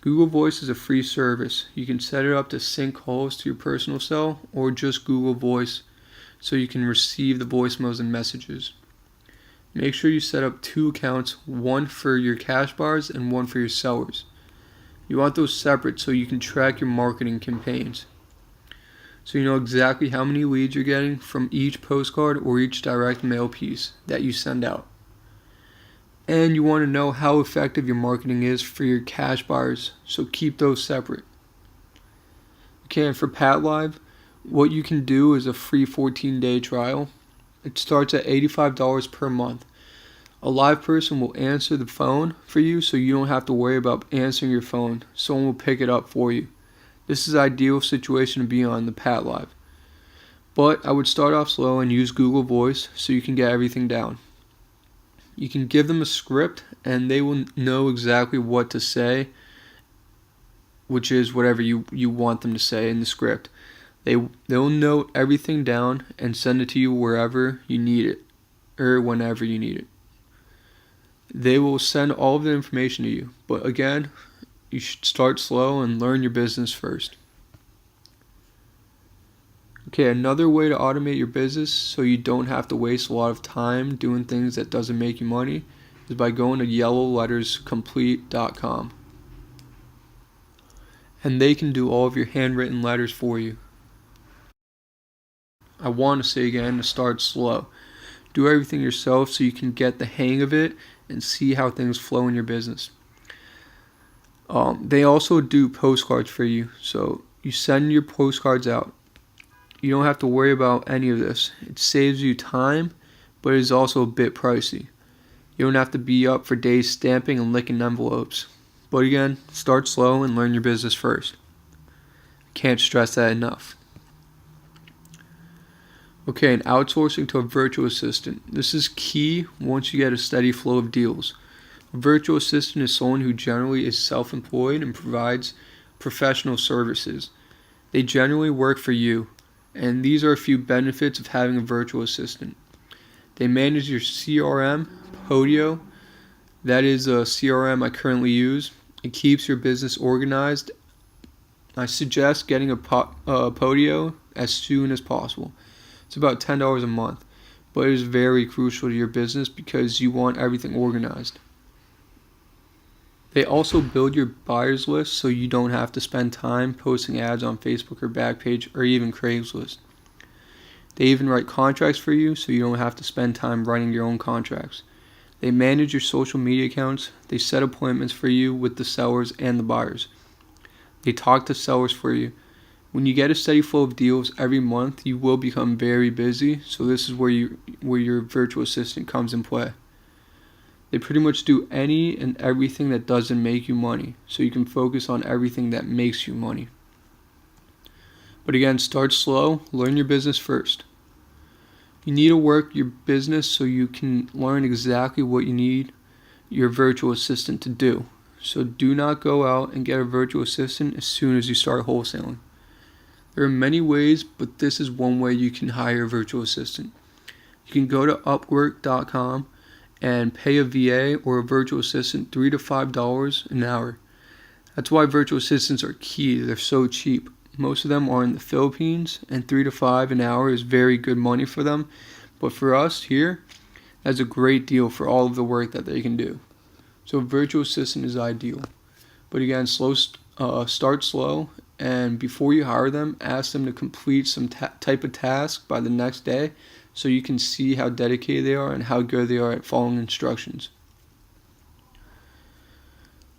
Google Voice is a free service. You can set it up to sync calls to your personal cell or just Google Voice so you can receive the voicemails and messages. Make sure you set up 2 accounts, one for your cash bars and one for your sellers. You want those separate so you can track your marketing campaigns. So you know exactly how many leads you're getting from each postcard or each direct mail piece that you send out. And you want to know how effective your marketing is for your cash buyers, so keep those separate. Okay, and for PatLive, what you can do is a free 14-day trial. It starts at $85 per month. A live person will answer the phone for you, so you don't have to worry about answering your phone. Someone will pick it up for you. This is an ideal situation to be on the PatLive. But I would start off slow and use Google Voice so you can get everything down. You can give them a script and they will know exactly what to say, which is whatever you want them to say in the script. They'll note everything down and send it to you wherever you need it or whenever you need it. They will send all of the information to you. But again, you should start slow and learn your business first. Okay, another way to automate your business so you don't have to waste a lot of time doing things that doesn't make you money is by going to yellowletterscomplete.com. And they can do all of your handwritten letters for you. I want to say again to start slow. Do everything yourself so you can get the hang of it and see how things flow in your business. They also do postcards for you, so you send your postcards out. You don't have to worry about any of this. It saves you time, but it is also a bit pricey. You don't have to be up for days stamping and licking envelopes. But again, start slow and learn your business first. Can't stress that enough. Okay, and outsourcing to a virtual assistant. This is key once you get a steady flow of deals. A virtual assistant is someone who generally is self-employed and provides professional services. They generally work for you, and these are a few benefits of having a virtual assistant. They manage your CRM, Podio. That is a CRM I currently use. It keeps your business organized. I suggest getting a Podio as soon as possible. It's about $10 a month, but it is very crucial to your business because you want everything organized. They also build your buyers list so you don't have to spend time posting ads on Facebook or Backpage or even Craigslist. They even write contracts for you so you don't have to spend time writing your own contracts. They manage your social media accounts. They set appointments for you with the sellers and the buyers. They talk to sellers for you. When you get a steady flow of deals every month, you will become very busy, so this is where your virtual assistant comes in play. They pretty much do any and everything that doesn't make you money, so you can focus on everything that makes you money. But again, start slow, learn your business first. You need to work your business so you can learn exactly what you need your virtual assistant to do. So do not go out and get a virtual assistant as soon as you start wholesaling. There are many ways, but this is one way you can hire a virtual assistant. You can go to Upwork.com and pay a VA or a virtual assistant $3 to $5 an hour. That's why virtual assistants are key. They're so cheap. Most of them are in the Philippines, and $3 to $5 an hour is very good money for them. But for us here, that's a great deal for all of the work that they can do. So a virtual assistant is ideal. But again, start slow, and before you hire them, ask them to complete some type of task by the next day so you can see how dedicated they are and how good they are at following instructions.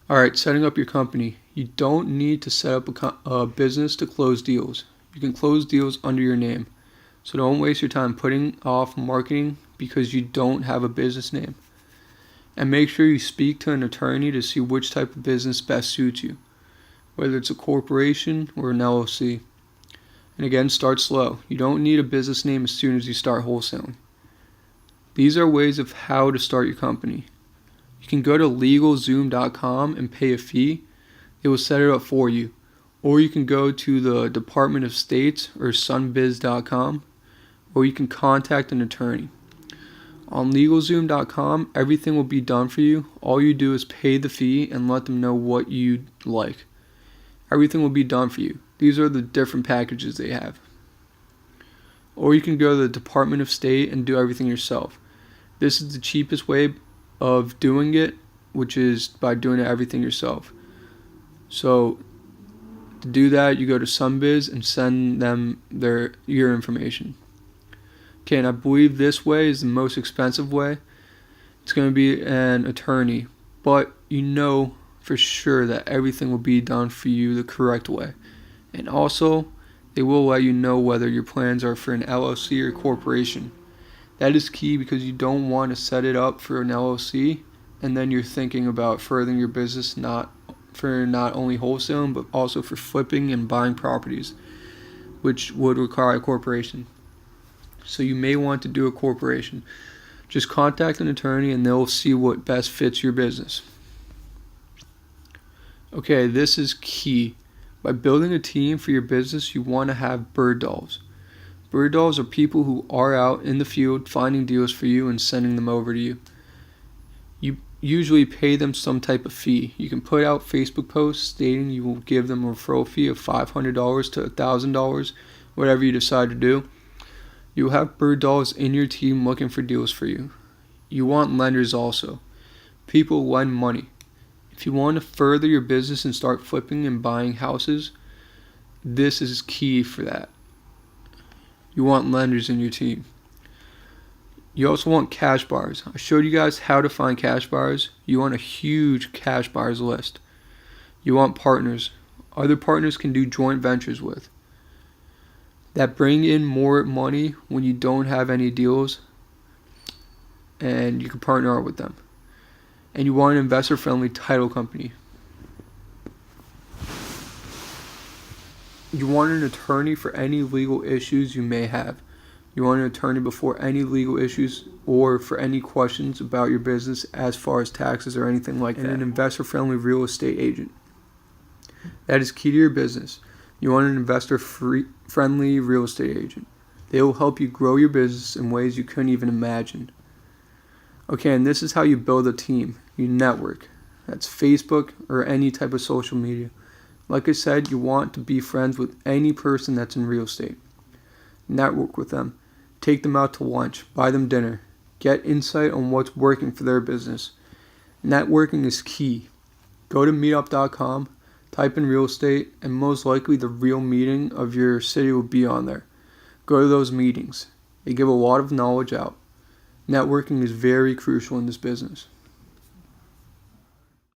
Alright, setting up your company. You don't need to set up a business to close deals. You can close deals under your name. So don't waste your time putting off marketing because you don't have a business name. And make sure you speak to an attorney to see which type of business best suits you, whether it's a corporation or an LLC. And again, start slow. You don't need a business name as soon as you start wholesaling. These are ways of how to start your company. You can go to LegalZoom.com and pay a fee. It will set it up for you. Or you can go to the Department of States or sunbiz.com, or you can contact an attorney. On LegalZoom.com, everything will be done for you. All you do is pay the fee and let them know what you'd like. Everything will be done for you. These are the different packages they have. Or you can go to the Department of State and do everything yourself. This is the cheapest way of doing it, which is by doing everything yourself. So to do that, you go to Sunbiz and send them your information. Okay, and I believe this way is the most expensive way. It's going to be an attorney, but you know for sure that everything will be done for you the correct way. And also, they will let you know whether your plans are for an LLC or corporation. That is key because you don't want to set it up for an LLC and then you're thinking about furthering your business not only wholesaling but also for flipping and buying properties, which would require a corporation. So you may want to do a corporation. Just contact an attorney and they'll see what best fits your business. Okay, this is key. By building a team for your business, you want to have bird dogs. Bird dogs are people who are out in the field finding deals for you and sending them over to you. You usually pay them some type of fee. You can put out Facebook posts stating you will give them a referral fee of $500 to $1,000, whatever you decide to do. You will have bird dogs in your team looking for deals for you. You want lenders also. People lend money. If you want to further your business and start flipping and buying houses, this is key for that. You want lenders in your team. You also want cash buyers. I showed you guys how to find cash buyers. You want a huge cash buyers list. You want partners. Other partners can do joint ventures with. That bring in more money when you don't have any deals, and you can partner up with them. And you want an investor-friendly title company. You want an attorney for any legal issues you may have. You want an attorney before any legal issues or for any questions about your business as far as taxes or anything like that. And an investor-friendly real estate agent. That is key to your business. You want an investor-friendly real estate agent. They will help you grow your business in ways you couldn't even imagine. Okay, and this is how you build a team. You network. That's Facebook or any type of social media. Like I said, you want to be friends with any person that's in real estate. Network with them. Take them out to lunch. Buy them dinner. Get insight on what's working for their business. Networking is key. Go to meetup.com, type in real estate, and most likely the real meeting of your city will be on there. Go to those meetings. They give a lot of knowledge out. Networking is very crucial in this business.